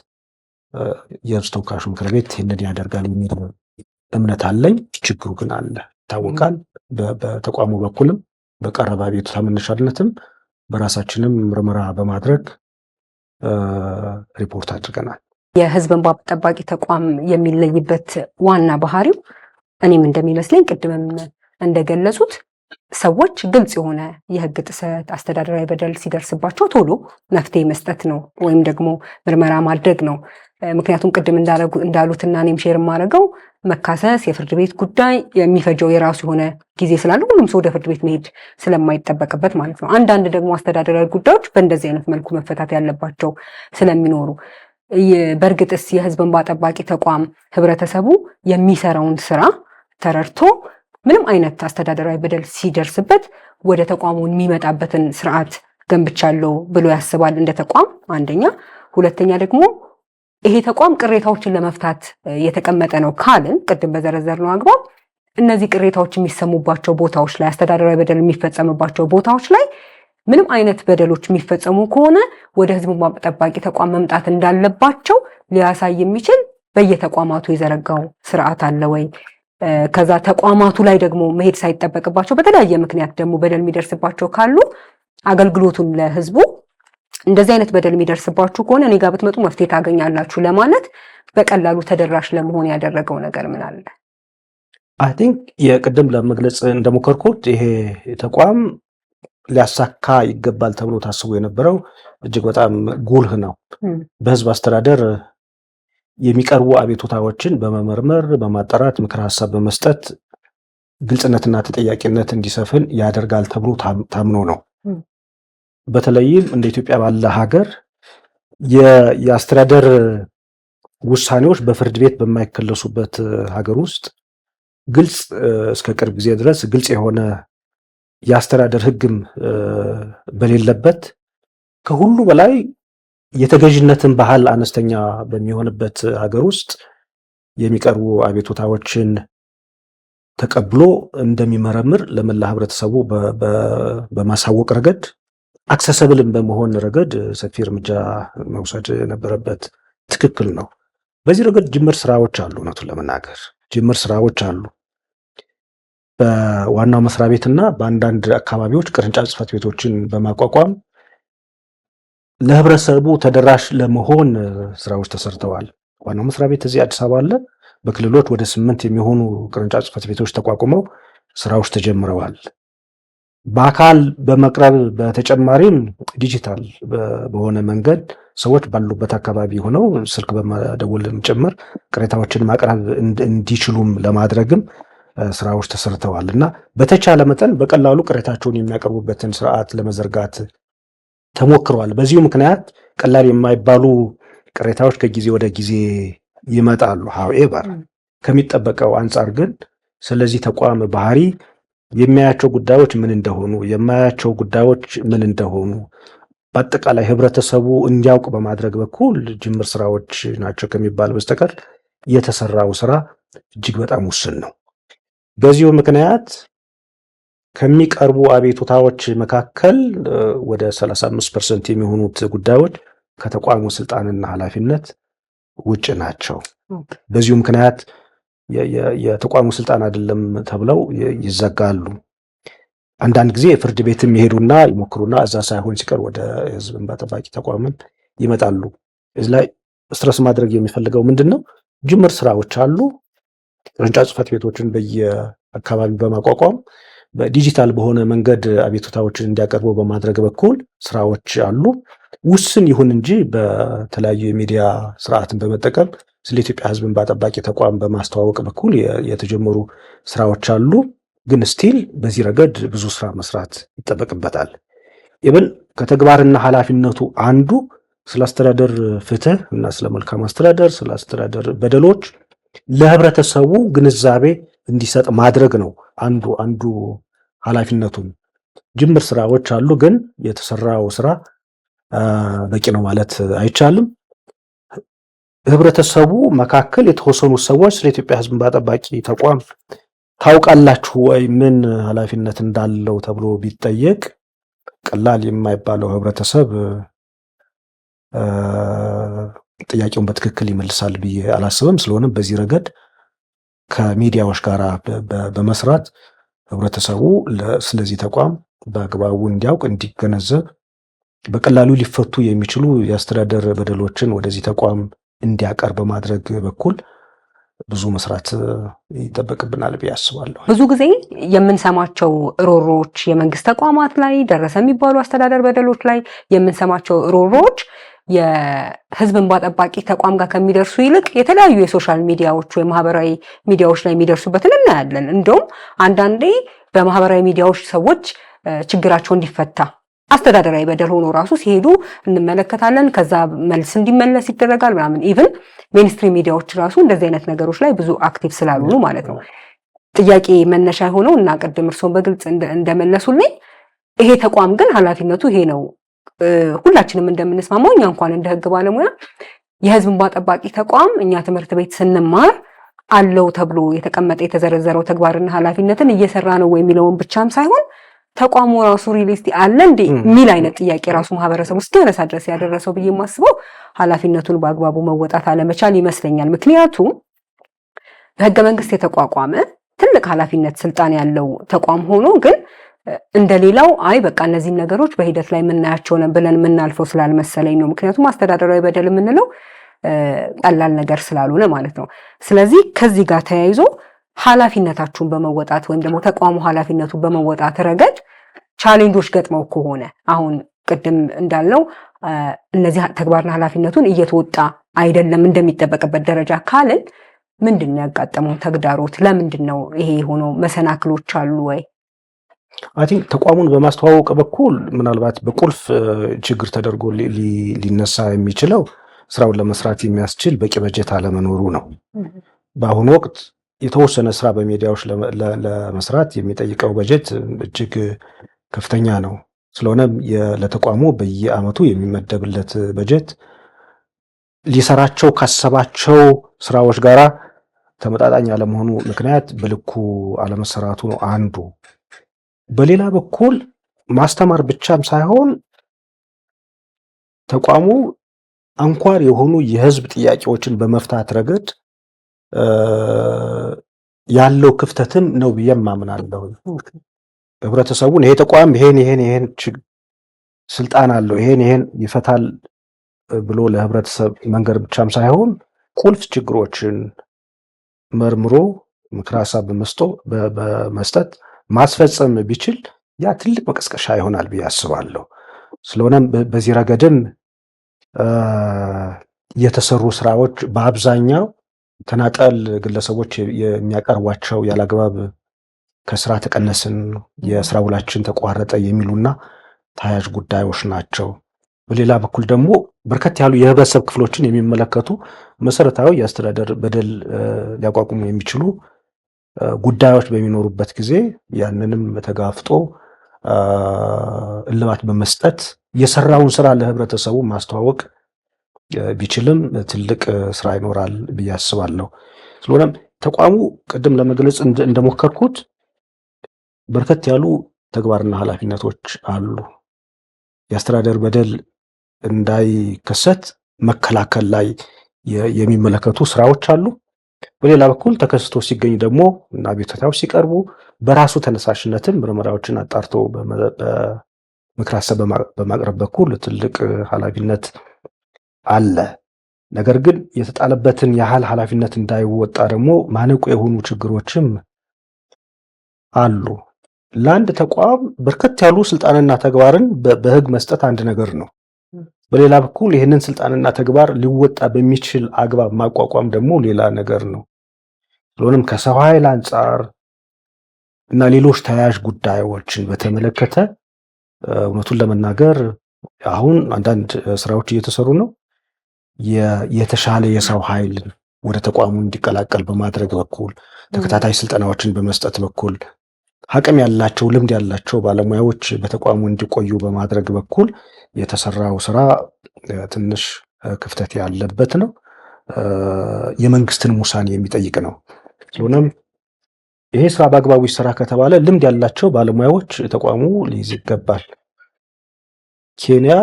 የህዝብ ተወካዮች ምክር ቤት ይህንን ያደርጋል የሚል እምነት አለኝ። ችግሩ ግን አለ ይታወቃል። በተቋሙ በኩልም በቀረበ አቤቱታ መነሻነትም በራሳችንም ምርመራ በማድረግ ሪፖርት አድርገናል። የህዝብ እንባ ጠባቂ ተቋም የሚለይበት ዋና ባህሪው እኔም እንደሚመስለኝ ቅድምም እንደገለጹት ሰዎች ግልጽ የሆነ የህግ ጥሰት፣ አስተዳደራዊ በደል ሲደርስባቸው ቶሎ መፍትሄ መስጠት ነው ወይም ደግሞ ምርመራ ማድረግ ነው። ምክንያቱም ቅድም እንዳሉትና እኔም ሼር የማደርገው መካሰስ የፍርድ ቤት ጉዳይ የሚፈጀው የራሱ የሆነ ጊዜ ስላለ ሁሉም ሰው ወደ ፍርድ ቤት መሄድ ስለማይጠበቅበት ማለት ነው። አንዳንድ ደግሞ አስተዳደራዊ ጉዳዮች በእንደዚህ አይነት መልኩ መፈታት ያለባቸው ስለሚኖሩ በእርግጥስ የህዝብ እንባ ጠባቂ ተቋም ህብረተሰቡ የሚሰራውን ስራ ተረድቶ ምንም አይነት አስተዳደራዊ በደል ሲደርስበት ወደ ተቋሙ የሚመጣበትን ስርዓት ገንብቻለሁ ብሎ ያስባል እንደ ተቋም? አንደኛ። ሁለተኛ ደግሞ ይሄ ተቋም ቅሬታዎችን ለመፍታት የተቀመጠ ነው ካልን ቅድም በዘረዘርነው አግባብ እነዚህ ቅሬታዎች የሚሰሙባቸው ቦታዎች ላይ አስተዳደራዊ በደል የሚፈጸምባቸው ቦታዎች ላይ ምንም አይነት በደሎች የሚፈጸሙ ከሆነ ወደ ህዝብ እንባ ጠባቂ ተቋም መምጣት እንዳለባቸው ሊያሳይ የሚችል በየተቋማቱ የዘረጋው ስርዓት አለ ወይ? ከዛ ተቋማቱ ላይ ደግሞ መሄድ ሳይጠበቅባቸው በተለያየ ምክንያት ደግሞ በደል የሚደርስባቸው ካሉ አገልግሎቱን ለህዝቡ እንደዚህ አይነት በደል የሚደርስባችሁ ከሆነ እኔ ጋር ብትመጡ መፍትሄ ታገኛላችሁ ለማለት በቀላሉ ተደራሽ ለመሆን ያደረገው ነገር ምን አለ? አይ ቲንክ የቅድም ለመግለጽ እንደሞከርኩት ይሄ ተቋም ሊያሳካ ይገባል ተብሎ ታስቦ የነበረው እጅግ በጣም ጉልህ ነው። በህዝብ አስተዳደር የሚቀርቡ አቤቱታዎችን በመመርመር በማጣራት ምክረ ሀሳብ በመስጠት ግልጽነትና ተጠያቂነት እንዲሰፍን ያደርጋል ተብሎ ታምኖ ነው። በተለይም እንደ ኢትዮጵያ ባለ ሀገር የአስተዳደር ውሳኔዎች በፍርድ ቤት በማይከለሱበት ሀገር ውስጥ ግልጽ እስከ ቅርብ ጊዜ ድረስ ግልጽ የሆነ የአስተዳደር ህግም በሌለበት ከሁሉ በላይ የተገዥነትን ባህል አነስተኛ በሚሆንበት ሀገር ውስጥ የሚቀርቡ አቤቱታዎችን ተቀብሎ እንደሚመረምር ለመላ ህብረተሰቡ በማሳወቅ ረገድ አክሰሰብልም በመሆን ረገድ ሰፊ እርምጃ መውሰድ ነበረበት። ትክክል ነው። በዚህ ረገድ ጅምር ስራዎች አሉ። እውነቱን ለመናገር ጅምር ስራዎች አሉ። በዋናው መስሪያ ቤትና በአንዳንድ አካባቢዎች ቅርንጫፍ ጽሕፈት ቤቶችን በማቋቋም ለህብረተሰቡ ተደራሽ ለመሆን ስራዎች ተሰርተዋል። ዋናው መስሪያ ቤት እዚህ አዲስ አበባ አለ። በክልሎች ወደ 8 የሚሆኑ ቅርንጫፍ ጽሕፈት ቤቶች ተቋቁመው ስራዎች ተጀምረዋል። በአካል በመቅረብ በተጨማሪም ዲጂታል በሆነ መንገድ ሰዎች ባሉበት አካባቢ ሆነው ስልክ በመደወልም ጭምር ቅሬታዎችን ማቅረብ እንዲችሉም ለማድረግም ስራዎች ተሰርተዋል እና በተቻለ መጠን በቀላሉ ቅሬታቸውን የሚያቀርቡበትን ስርዓት ለመዘርጋት ተሞክሯል። በዚሁ ምክንያት ቀላል የማይባሉ ቅሬታዎች ከጊዜ ወደ ጊዜ ይመጣሉ። ሀዌቨር ከሚጠበቀው አንጻር ግን ስለዚህ ተቋም ባህሪ የሚያያቸው ጉዳዮች ምን እንደሆኑ የማያቸው ጉዳዮች ምን እንደሆኑ በአጠቃላይ ህብረተሰቡ እንዲያውቅ በማድረግ በኩል ጅምር ስራዎች ናቸው ከሚባል በስተቀር የተሰራው ስራ እጅግ በጣም ውስን ነው። በዚሁ ምክንያት ከሚቀርቡ አቤቱታዎች መካከል ወደ 35% የሚሆኑት ጉዳዮች ከተቋሙ ስልጣንና ኃላፊነት ውጭ ናቸው። በዚሁ ምክንያት የተቋሙ ስልጣን አይደለም ተብለው ይዘጋሉ። አንዳንድ ጊዜ ፍርድ ቤትም ይሄዱና ይሞክሩና እዛ ሳይሆን ሲቀር ወደ ህዝብ እንባ ጠባቂ ተቋምን ይመጣሉ። እዚህ ላይ ስትረስ ማድረግ የሚፈልገው ምንድነው? ጅምር ስራዎች አሉ። ቅርንጫፍ ጽሕፈት ቤቶችን በየአካባቢው በማቋቋም በዲጂታል በሆነ መንገድ አቤቱታዎችን እንዲያቀርቡ በማድረግ በኩል ስራዎች አሉ። ውስን ይሁን እንጂ በተለያዩ የሚዲያ ስርዓትን በመጠቀም ስለ ኢትዮጵያ ህዝብ እንባ ጠባቂ ተቋም በማስተዋወቅ በኩል የተጀመሩ ስራዎች አሉ። ግን ስቲል በዚህ ረገድ ብዙ ስራ መስራት ይጠበቅበታል። ኢብን ከተግባርና ኃላፊነቱ አንዱ ስለ አስተዳደር ፍትህ እና ስለ መልካም አስተዳደር፣ ስለ አስተዳደር በደሎች ለህብረተሰቡ ግንዛቤ እንዲሰጥ ማድረግ ነው አንዱ ኃላፊነቱን። ጅምር ስራዎች አሉ፣ ግን የተሰራው ስራ በቂ ነው ማለት አይቻልም። ህብረተሰቡ መካከል የተወሰኑ ሰዎች ስለ ኢትዮጵያ ህዝብ እንባ ጠባቂ ተቋም ታውቃላችሁ ወይ ምን ኃላፊነት እንዳለው ተብሎ ቢጠየቅ ቀላል የማይባለው ህብረተሰብ ጥያቄውን በትክክል ይመልሳል ብዬ አላስብም። ስለሆነም በዚህ ረገድ ከሚዲያዎች ጋር በመስራት ህብረተሰቡ ስለዚህ ተቋም በአግባቡ እንዲያውቅ እንዲገነዘብ፣ በቀላሉ ሊፈቱ የሚችሉ የአስተዳደር በደሎችን ወደዚህ ተቋም እንዲያቀርብ በማድረግ በኩል ብዙ መስራት ይጠበቅብናል ብዬ አስባለሁ። ብዙ ጊዜ የምንሰማቸው ሮሮዎች የመንግስት ተቋማት ላይ ደረሰ የሚባሉ አስተዳደር በደሎች ላይ የምንሰማቸው ሮሮዎች የህዝብ እንባ ጠባቂ ተቋም ጋር ከሚደርሱ ይልቅ የተለያዩ የሶሻል ሚዲያዎች ወይ ማህበራዊ ሚዲያዎች ላይ የሚደርሱበትን እናያለን። እንደውም አንዳንዴ በማህበራዊ ሚዲያዎች ሰዎች ችግራቸው እንዲፈታ አስተዳደራዊ በደል ሆኖ ራሱ ሲሄዱ እንመለከታለን። ከዛ መልስ እንዲመለስ ይደረጋል ምናምን። ኢቭን ሜንስትሪም ሚዲያዎች ራሱ እንደዚህ አይነት ነገሮች ላይ ብዙ አክቲቭ ስላልሆኑ ማለት ነው። ጥያቄ መነሻ የሆነው እና ቅድም እርስዎን በግልጽ እንደመለሱልኝ ይሄ ተቋም ግን ኃላፊነቱ ይሄ ነው። ሁላችንም እንደምንስማማው እኛ እንኳን እንደ ህግ ባለሙያ የህዝብ እንባ ጠባቂ ተቋም እኛ ትምህርት ቤት ስንማር አለው ተብሎ የተቀመጠ የተዘረዘረው ተግባርና ኃላፊነትን እየሰራ ነው ወይ የሚለውን ብቻም ሳይሆን ተቋሙ ራሱ ሪሊስቲ አለ እንዴ የሚል አይነት ጥያቄ ራሱ ማህበረሰብ ውስጥ ያነሳ ድረስ ያደረሰው ብዬ የማስበው ኃላፊነቱን በአግባቡ መወጣት አለመቻል ይመስለኛል። ምክንያቱም በህገ መንግስት የተቋቋመ ትልቅ ኃላፊነት ስልጣን ያለው ተቋም ሆኖ ግን እንደሌላው አይ በቃ እነዚህን ነገሮች በሂደት ላይ የምናያቸው ነን ብለን የምናልፈው ስላልመሰለኝ ነው። ምክንያቱም አስተዳደራዊ በደል የምንለው ቀላል ነገር ስላልሆነ ማለት ነው። ስለዚህ ከዚህ ጋር ተያይዞ ኃላፊነታችሁን በመወጣት ወይም ደግሞ ተቋሙ ኃላፊነቱን በመወጣት ረገድ ቻሌንጆች ገጥመው ከሆነ አሁን ቅድም እንዳልነው እነዚህ ተግባርና ኃላፊነቱን እየተወጣ አይደለም እንደሚጠበቅበት ደረጃ ካልን ምንድን ነው ያጋጠመው ተግዳሮት? ለምንድን ነው ይሄ የሆነው? መሰናክሎች አሉ ወይ? አይ ቲንክ ተቋሙን በማስተዋወቅ በኩል ምናልባት በቁልፍ ችግር ተደርጎ ሊነሳ የሚችለው ስራውን ለመስራት የሚያስችል በቂ በጀት አለመኖሩ ነው። በአሁኑ ወቅት የተወሰነ ስራ በሚዲያዎች ለመስራት የሚጠይቀው በጀት እጅግ ከፍተኛ ነው። ስለሆነም ለተቋሙ በየአመቱ የሚመደብለት በጀት ሊሰራቸው ካሰባቸው ስራዎች ጋራ ተመጣጣኝ አለመሆኑ ምክንያት በልኩ አለመሰራቱ ነው አንዱ። በሌላ በኩል ማስተማር ብቻም ሳይሆን ተቋሙ አንኳር የሆኑ የህዝብ ጥያቄዎችን በመፍታት ረገድ ያለው ክፍተትም ነው ብዬ ማምናለሁ። ህብረተሰቡን ይሄ ተቋም ይሄን ስልጣን አለው ይሄን ይፈታል ብሎ ለህብረተሰብ መንገር ብቻም ሳይሆን ቁልፍ ችግሮችን መርምሮ ምክረ ሀሳብ በመስጠት ማስፈጸም ቢችል ያ ትልቅ መቀስቀሻ ይሆናል ብዬ አስባለሁ። ስለሆነም በዚህ ረገድም የተሰሩ ስራዎች በአብዛኛው ተናጠል ግለሰቦች የሚያቀርቧቸው ያላግባብ ከስራ ተቀነስን፣ የስራ ውላችን ተቋረጠ የሚሉና ተያያዥ ጉዳዮች ናቸው። በሌላ በኩል ደግሞ በርከት ያሉ የህብረተሰብ ክፍሎችን የሚመለከቱ መሰረታዊ የአስተዳደር በደል ሊያቋቁሙ የሚችሉ ጉዳዮች በሚኖሩበት ጊዜ ያንንም ተጋፍጦ እልባት በመስጠት የሰራውን ስራ ለህብረተሰቡ ማስተዋወቅ ቢችልም ትልቅ ስራ ይኖራል ብዬ አስባለሁ። ስለሆነም ተቋሙ ቅድም ለመግለጽ እንደሞከርኩት በርከት ያሉ ተግባርና ኃላፊነቶች አሉ። የአስተዳደር በደል እንዳይከሰት መከላከል ላይ የሚመለከቱ ስራዎች አሉ። በሌላ በኩል ተከስቶ ሲገኝ ደግሞ እና አቤቱታዎች ሲቀርቡ በራሱ ተነሳሽነትን ምርመራዎችን አጣርቶ በምክር ሀሳብ በማቅረብ በኩል ትልቅ ኃላፊነት አለ። ነገር ግን የተጣለበትን ያህል ኃላፊነት እንዳይወጣ ደግሞ ማነቆ የሆኑ ችግሮችም አሉ። ለአንድ ተቋም በርከት ያሉ ስልጣንና ተግባርን በህግ መስጠት አንድ ነገር ነው። በሌላ በኩል ይህንን ስልጣንና ተግባር ሊወጣ በሚችል አግባብ ማቋቋም ደግሞ ሌላ ነገር ነው። ስለሆነም ከሰው ኃይል አንጻር እና ሌሎች ተያያዥ ጉዳዮችን በተመለከተ እውነቱን ለመናገር አሁን አንዳንድ ስራዎች እየተሰሩ ነው። የተሻለ የሰው ኃይል ወደ ተቋሙ እንዲቀላቀል በማድረግ በኩል ተከታታይ ስልጠናዎችን በመስጠት በኩል አቅም ያላቸው ልምድ ያላቸው ባለሙያዎች በተቋሙ እንዲቆዩ በማድረግ በኩል የተሰራው ስራ ትንሽ ክፍተት ያለበት ነው። የመንግስትን ውሳኔ የሚጠይቅ ነው። ስለሆነም ይሄ ስራ በአግባቡ ይሰራ ከተባለ ልምድ ያላቸው ባለሙያዎች ተቋሙ ሊይዝ ይገባል። ኬንያ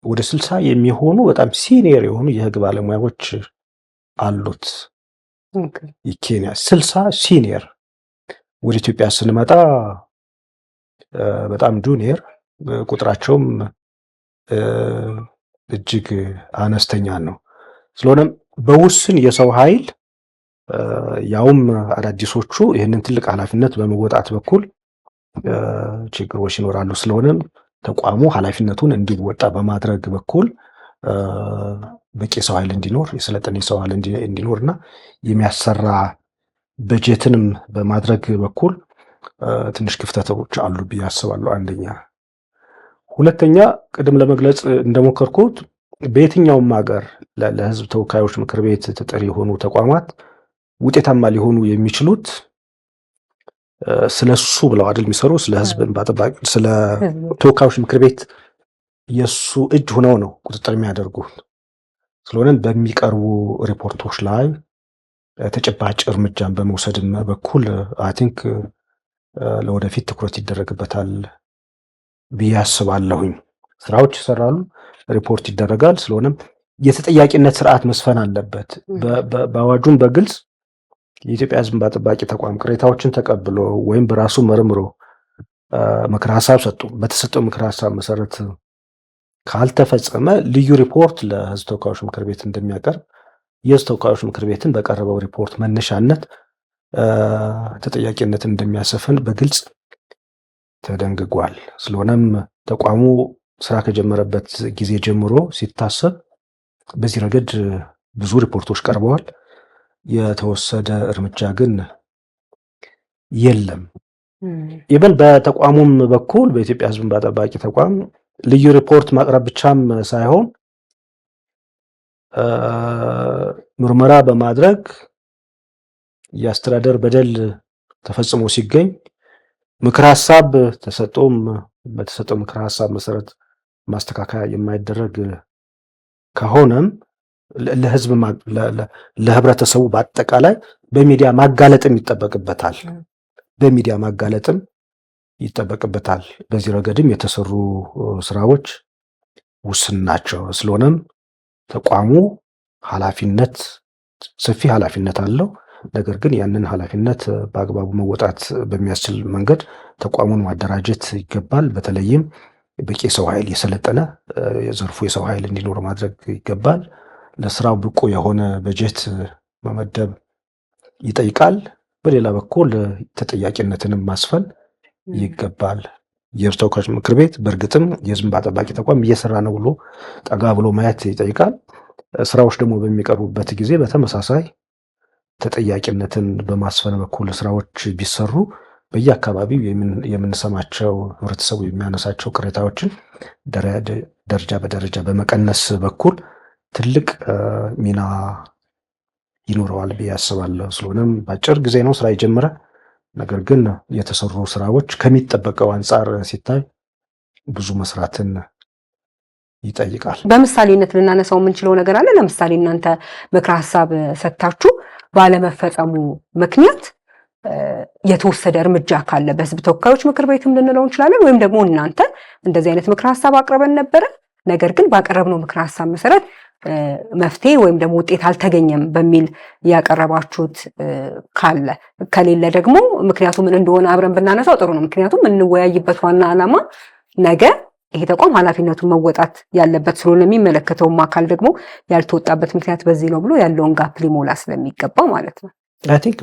ወደ 60 የሚሆኑ በጣም ሲኒየር የሆኑ የህግ ባለሙያዎች አሉት። የኬንያ 60 ሲኒየር። ወደ ኢትዮጵያ ስንመጣ በጣም ጁኒየር ቁጥራቸውም እጅግ አነስተኛ ነው። ስለሆነም በውስን የሰው ኃይል ያውም አዳዲሶቹ ይህንን ትልቅ ኃላፊነት በመወጣት በኩል ችግሮች ይኖራሉ። ስለሆነም ተቋሙ ኃላፊነቱን እንዲወጣ በማድረግ በኩል በቂ ሰው ኃይል እንዲኖር፣ የሰለጠነ ሰው ኃይል እንዲኖርና የሚያሰራ በጀትንም በማድረግ በኩል ትንሽ ክፍተቶች አሉ ብዬ አስባለሁ። አንደኛ። ሁለተኛ ቅድም ለመግለጽ እንደሞከርኩት በየትኛውም ሀገር ለህዝብ ተወካዮች ምክር ቤት ተጠሪ የሆኑ ተቋማት ውጤታማ ሊሆኑ የሚችሉት ስለሱ ብለው አይደል የሚሰሩ፣ ስለ ህዝብ ባጠባቂ ስለ ተወካዮች ምክር ቤት የሱ እጅ ሆነው ነው ቁጥጥር የሚያደርጉት። ስለሆነም በሚቀርቡ ሪፖርቶች ላይ ተጨባጭ እርምጃን በመውሰድም በኩል አይ ቲንክ ለወደፊት ትኩረት ይደረግበታል ብዬ አስባለሁኝ። ስራዎች ይሰራሉ፣ ሪፖርት ይደረጋል። ስለሆነም የተጠያቂነት ስርዓት መስፈን አለበት። በአዋጁም በግልጽ የኢትዮጵያ ህዝብ እንባ ጠባቂ ተቋም ቅሬታዎችን ተቀብሎ ወይም በራሱ መርምሮ ምክር ሀሳብ ሰጡ፣ በተሰጠው ምክር ሀሳብ መሰረት ካልተፈጸመ ልዩ ሪፖርት ለህዝብ ተወካዮች ምክር ቤት እንደሚያቀርብ፣ የህዝብ ተወካዮች ምክር ቤትን በቀረበው ሪፖርት መነሻነት ተጠያቂነትን እንደሚያሰፍን በግልጽ ተደንግጓል። ስለሆነም ተቋሙ ስራ ከጀመረበት ጊዜ ጀምሮ ሲታሰብ በዚህ ረገድ ብዙ ሪፖርቶች ቀርበዋል። የተወሰደ እርምጃ ግን የለም። ኢቨን በተቋሙም በኩል በኢትዮጵያ ህዝብ እንባ ጠባቂ ተቋም ልዩ ሪፖርት ማቅረብ ብቻም ሳይሆን ምርመራ በማድረግ የአስተዳደር በደል ተፈጽሞ ሲገኝ ምክር ሀሳብ ተሰጥቶም በተሰጠው ምክር ሀሳብ መሰረት ማስተካከያ የማይደረግ ከሆነም ለህዝብ ለህብረተሰቡ በአጠቃላይ በሚዲያ ማጋለጥም ይጠበቅበታል። በዚህ ረገድም የተሰሩ ስራዎች ውስን ናቸው። ስለሆነም ተቋሙ ሰፊ ኃላፊነት አለው። ነገር ግን ያንን ኃላፊነት በአግባቡ መወጣት በሚያስችል መንገድ ተቋሙን ማደራጀት ይገባል። በተለይም በቂ ሰው ኃይል፣ የሰለጠነ የዘርፉ የሰው ኃይል እንዲኖር ማድረግ ይገባል። ለስራው ብቁ የሆነ በጀት መመደብ ይጠይቃል። በሌላ በኩል ተጠያቂነትንም ማስፈን ይገባል። የህዝብ ተወካዮች ምክር ቤት በእርግጥም የህዝብ እንባ ጠባቂ ተቋም እየሰራ ነው ብሎ ጠጋ ብሎ ማየት ይጠይቃል። ስራዎች ደግሞ በሚቀርቡበት ጊዜ በተመሳሳይ ተጠያቂነትን በማስፈን በኩል ስራዎች ቢሰሩ በየአካባቢው የምንሰማቸው ህብረተሰቡ የሚያነሳቸው ቅሬታዎችን ደረጃ በደረጃ በመቀነስ በኩል ትልቅ ሚና ይኖረዋል ብዬ አስባለሁ። ስለሆነም በአጭር ጊዜ ነው ስራ የጀመረ። ነገር ግን የተሰሩ ስራዎች ከሚጠበቀው አንጻር ሲታይ ብዙ መስራትን ይጠይቃል። በምሳሌነት ልናነሳው የምንችለው ነገር አለ። ለምሳሌ እናንተ ምክረ ሀሳብ ሰጥታችሁ ባለመፈጸሙ ምክንያት የተወሰደ እርምጃ ካለ በህዝብ ተወካዮች ምክር ቤትም ልንለው እንችላለን። ወይም ደግሞ እናንተ እንደዚህ አይነት ምክረ ሀሳብ አቅርበን ነበረ፣ ነገር ግን ባቀረብነው ምክረ ሀሳብ መሰረት መፍትሄ ወይም ደግሞ ውጤት አልተገኘም በሚል ያቀረባችሁት ከሌለ ደግሞ ምክንያቱ ምን እንደሆነ አብረን ብናነሳው ጥሩ ነው። ምክንያቱም የምንወያይበት ዋና ዓላማ ነገ ይሄ ተቋም ኃላፊነቱን መወጣት ያለበት ስለሆነ የሚመለከተውም አካል ደግሞ ያልተወጣበት ምክንያት በዚህ ነው ብሎ ያለውን ጋፕ ሊሞላ ስለሚገባ ማለት ነው። አይ ቲንክ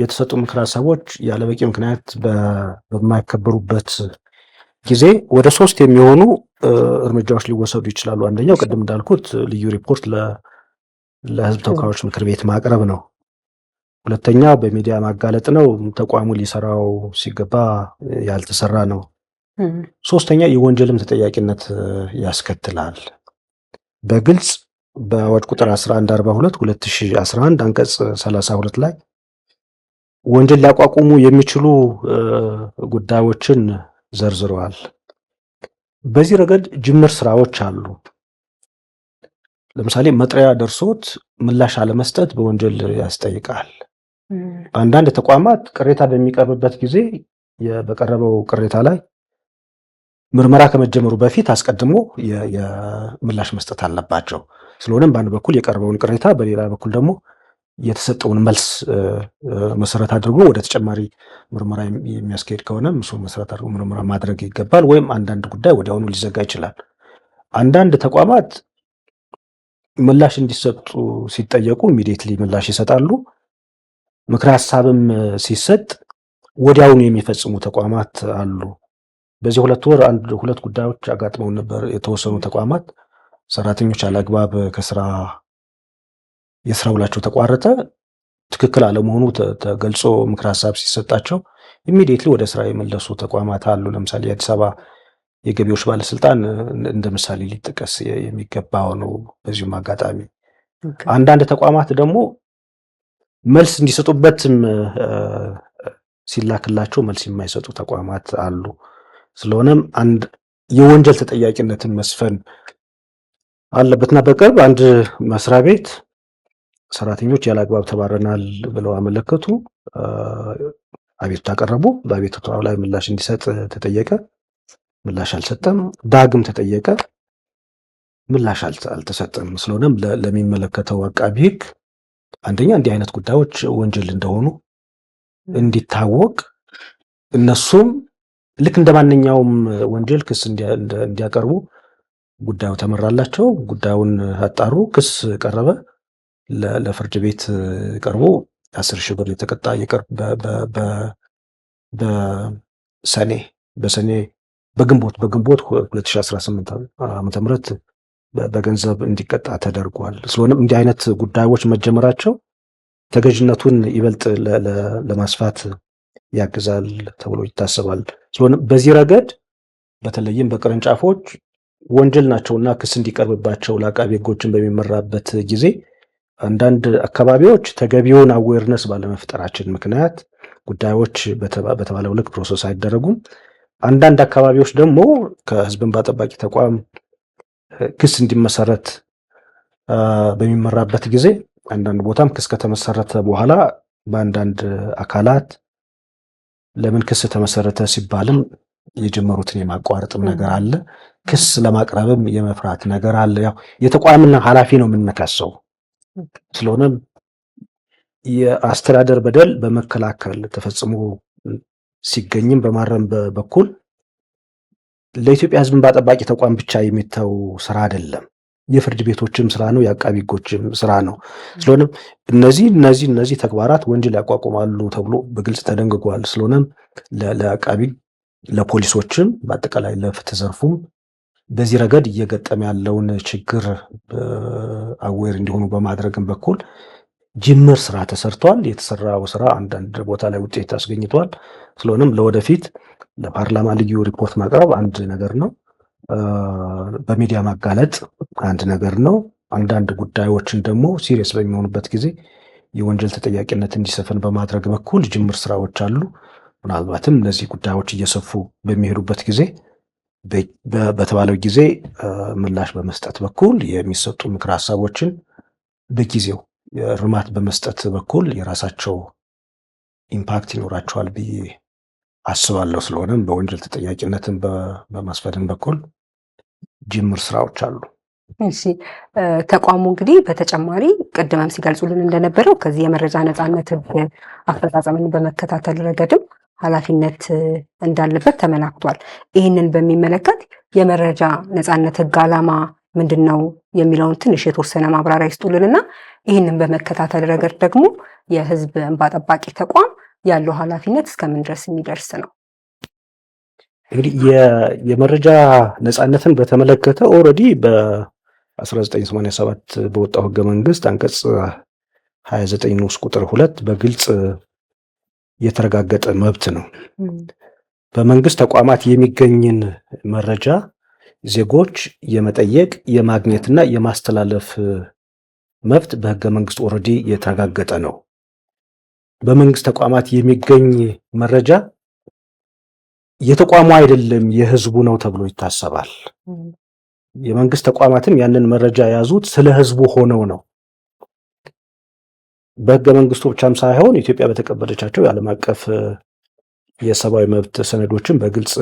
የተሰጡ ምክረ ሀሳቦች ያለበቂ ምክንያት በማይከበሩበት ጊዜ ወደ 3 የሚሆኑ እርምጃዎች ሊወሰዱ ይችላሉ። አንደኛው ቅድም እንዳልኩት ልዩ ሪፖርት ለሕዝብ ተወካዮች ምክር ቤት ማቅረብ ነው። ሁለተኛው በሚዲያ ማጋለጥ ነው፣ ተቋሙ ሊሰራው ሲገባ ያልተሰራ ነው። ሶስተኛ የወንጀልም ተጠያቂነት ያስከትላል። በግልጽ በአዋጅ ቁጥር 1142 2011 አንቀጽ 32 ላይ ወንጀል ሊያቋቁሙ የሚችሉ ጉዳዮችን ዘርዝረዋል። በዚህ ረገድ ጅምር ስራዎች አሉ። ለምሳሌ መጥሪያ ደርሶት ምላሽ አለመስጠት በወንጀል ያስጠይቃል። አንዳንድ ተቋማት ቅሬታ በሚቀርብበት ጊዜ በቀረበው ቅሬታ ላይ ምርመራ ከመጀመሩ በፊት አስቀድሞ የምላሽ መስጠት አለባቸው። ስለሆነም በአንድ በኩል የቀረበውን ቅሬታ፣ በሌላ በኩል ደግሞ የተሰጠውን መልስ መሰረት አድርጎ ወደ ተጨማሪ ምርመራ የሚያስኬድ ከሆነ እሱ መሰረት አድርጎ ምርመራ ማድረግ ይገባል። ወይም አንዳንድ ጉዳይ ወዲያውኑ ሊዘጋ ይችላል። አንዳንድ ተቋማት ምላሽ እንዲሰጡ ሲጠየቁ ኢሚዲየትሊ ምላሽ ይሰጣሉ። ምክረ ሀሳብም ሲሰጥ ወዲያውኑ የሚፈጽሙ ተቋማት አሉ። በዚህ 2 ወር 2 ጉዳዮች አጋጥመው ነበር። የተወሰኑ ተቋማት ሰራተኞች አላግባብ የስራ ውላቸው ተቋረጠ፣ ትክክል አለመሆኑ ተገልጾ ምክረ ሀሳብ ሲሰጣቸው ኢሚዲየትሊ ወደ ስራ የመለሱ ተቋማት አሉ። ለምሳሌ የአዲስ አበባ የገቢዎች ባለስልጣን እንደ ምሳሌ ሊጠቀስ የሚገባው ነው። በዚሁም አጋጣሚ አንዳንድ ተቋማት ደግሞ መልስ እንዲሰጡበትም ሲላክላቸው መልስ የማይሰጡ ተቋማት አሉ። ስለሆነም የወንጀል ተጠያቂነትን መስፈን አለበትና በቅርብ አንድ መስሪያ ቤት ሰራተኞች ያለአግባብ ተባረናል ብለው አመለከቱ፣ አቤቱታ አቀረቡ። በአቤቱታው ላይ ምላሽ እንዲሰጥ ተጠየቀ፣ ምላሽ አልሰጠም። ዳግም ተጠየቀ፣ ምላሽ አልተሰጠም። ስለሆነም ለሚመለከተው አቃቢ ሕግ አንደኛ እንዲህ አይነት ጉዳዮች ወንጀል እንደሆኑ እንዲታወቅ እነሱም ልክ እንደ ማንኛውም ወንጀል ክስ እንዲያቀርቡ ጉዳዩ ተመራላቸው። ጉዳዩን አጣሩ፣ ክስ ቀረበ፣ ለፍርድ ቤት ቀርቦ 10,000 ብር የተቀጣ በግንቦት 2018 ዓመተ ምህረት በገንዘብ እንዲቀጣ ተደርጓል። ስለሆነም እንዲህ አይነት ጉዳዮች መጀመራቸው ተገዥነቱን ይበልጥ ለማስፋት ያግዛል ተብሎ ይታሰባል። ስለሆነም በዚህ ረገድ በተለይም በቅርንጫፎች ወንጀል ናቸውና ክስ እንዲቀርብባቸው ለአቃቤ ሕጎችን በሚመራበት ጊዜ አንዳንድ አካባቢዎች ተገቢውን አዌርነስ ባለመፍጠራችን ምክንያት ጉዳዮች በተባለው ልክ ፕሮሰስ አይደረጉም። አንዳንድ አካባቢዎች ደግሞ ከሕዝብ እንባ ጠባቂ ተቋም ክስ እንዲመሰረት በሚመራበት ጊዜ አንዳንድ ቦታም ክስ ከተመሰረተ በኋላ በአንዳንድ አካላት ለምን ክስ ተመሰረተ ሲባልም የጀመሩትን የማቋረጥም ነገር አለ። ክስ ለማቅረብም የመፍራት ነገር አለ። ያው የተቋምና ኃላፊ ነው የምንከሰው። ስለሆነም የአስተዳደር በደል በመከላከል ተፈጽሞ ሲገኝም በማረም በኩል ለኢትዮጵያ ሕዝብ እንባ ጠባቂ ተቋም ብቻ የሚተው ስራ አይደለም። የፍርድ ቤቶችም ስራ ነው፣ የአቃቢ ሕጎችም ስራ ነው። ስለሆነም እነዚህ ተግባራት ወንጀል ያቋቁማሉ ተብሎ በግልጽ ተደንግጓል። ስለሆነም ለአቃቢ ለፖሊሶችም በአጠቃላይ ለፍትህ ዘርፉም በዚህ ረገድ እየገጠመ ያለውን ችግር አዌር እንዲሆኑ በማድረግም በኩል ጅምር ስራ ተሰርቷል። የተሰራው ስራ አንዳንድ ቦታ ላይ ውጤት አስገኝቷል። ስለሆነም ለወደፊት ለፓርላማ ልዩ ሪፖርት ማቅረብ አንድ ነገር ነው፣ በሚዲያ ማጋለጥ አንድ ነገር ነው። አንዳንድ ጉዳዮችን ደግሞ ሲሪየስ በሚሆኑበት ጊዜ የወንጀል ተጠያቂነት እንዲሰፍን በማድረግ በኩል ጅምር ስራዎች አሉ። ምናልባትም እነዚህ ጉዳዮች እየሰፉ በሚሄዱበት ጊዜ በተባለው ጊዜ ምላሽ በመስጠት በኩል የሚሰጡ ምክር ሀሳቦችን በጊዜው እርማት በመስጠት በኩል የራሳቸው ኢምፓክት ይኖራቸዋል ብዬ አስባለሁ። ስለሆነም በወንጀል ተጠያቂነትን በማስፈን በኩል ጅምር ስራዎች አሉ። እሺ ተቋሙ እንግዲህ በተጨማሪ ቅድመም ሲገልጹልን እንደነበረው ከዚህ የመረጃ ነጻነት ህግ አፈጻጸምን በመከታተል ረገድም ኃላፊነት እንዳለበት ተመላክቷል። ይህንን በሚመለከት የመረጃ ነጻነት ህግ ዓላማ ምንድን ነው የሚለውን ትንሽ የተወሰነ ማብራሪያ ይስጡልንና ይህንን በመከታተል ረገድ ደግሞ የህዝብ እንባ ጠባቂ ተቋም ያለው ኃላፊነት እስከምን ድረስ የሚደርስ ነው? እንግዲህ የመረጃ ነጻነትን በተመለከተ ኦልሬዲ በ1987 በወጣው ህገ መንግስት አንቀጽ 29 ንዑስ ቁጥር 2 በግልጽ የተረጋገጠ መብት ነው። በመንግስት ተቋማት የሚገኝን መረጃ ዜጎች የመጠየቅ የማግኘትና የማስተላለፍ መብት በህገ መንግስት ኦልሬዲ የተረጋገጠ ነው። በመንግስት ተቋማት የሚገኝ መረጃ የተቋሙ አይደለም የህዝቡ ነው ተብሎ ይታሰባል። የመንግስት ተቋማትም ያንን መረጃ የያዙት ስለ ህዝቡ ሆነው ነው። በህገ መንግስቱ ብቻም ሳይሆን ኢትዮጵያ በተቀበለቻቸው የዓለም አቀፍ የሰብአዊ መብት ሰነዶችን በግልጽ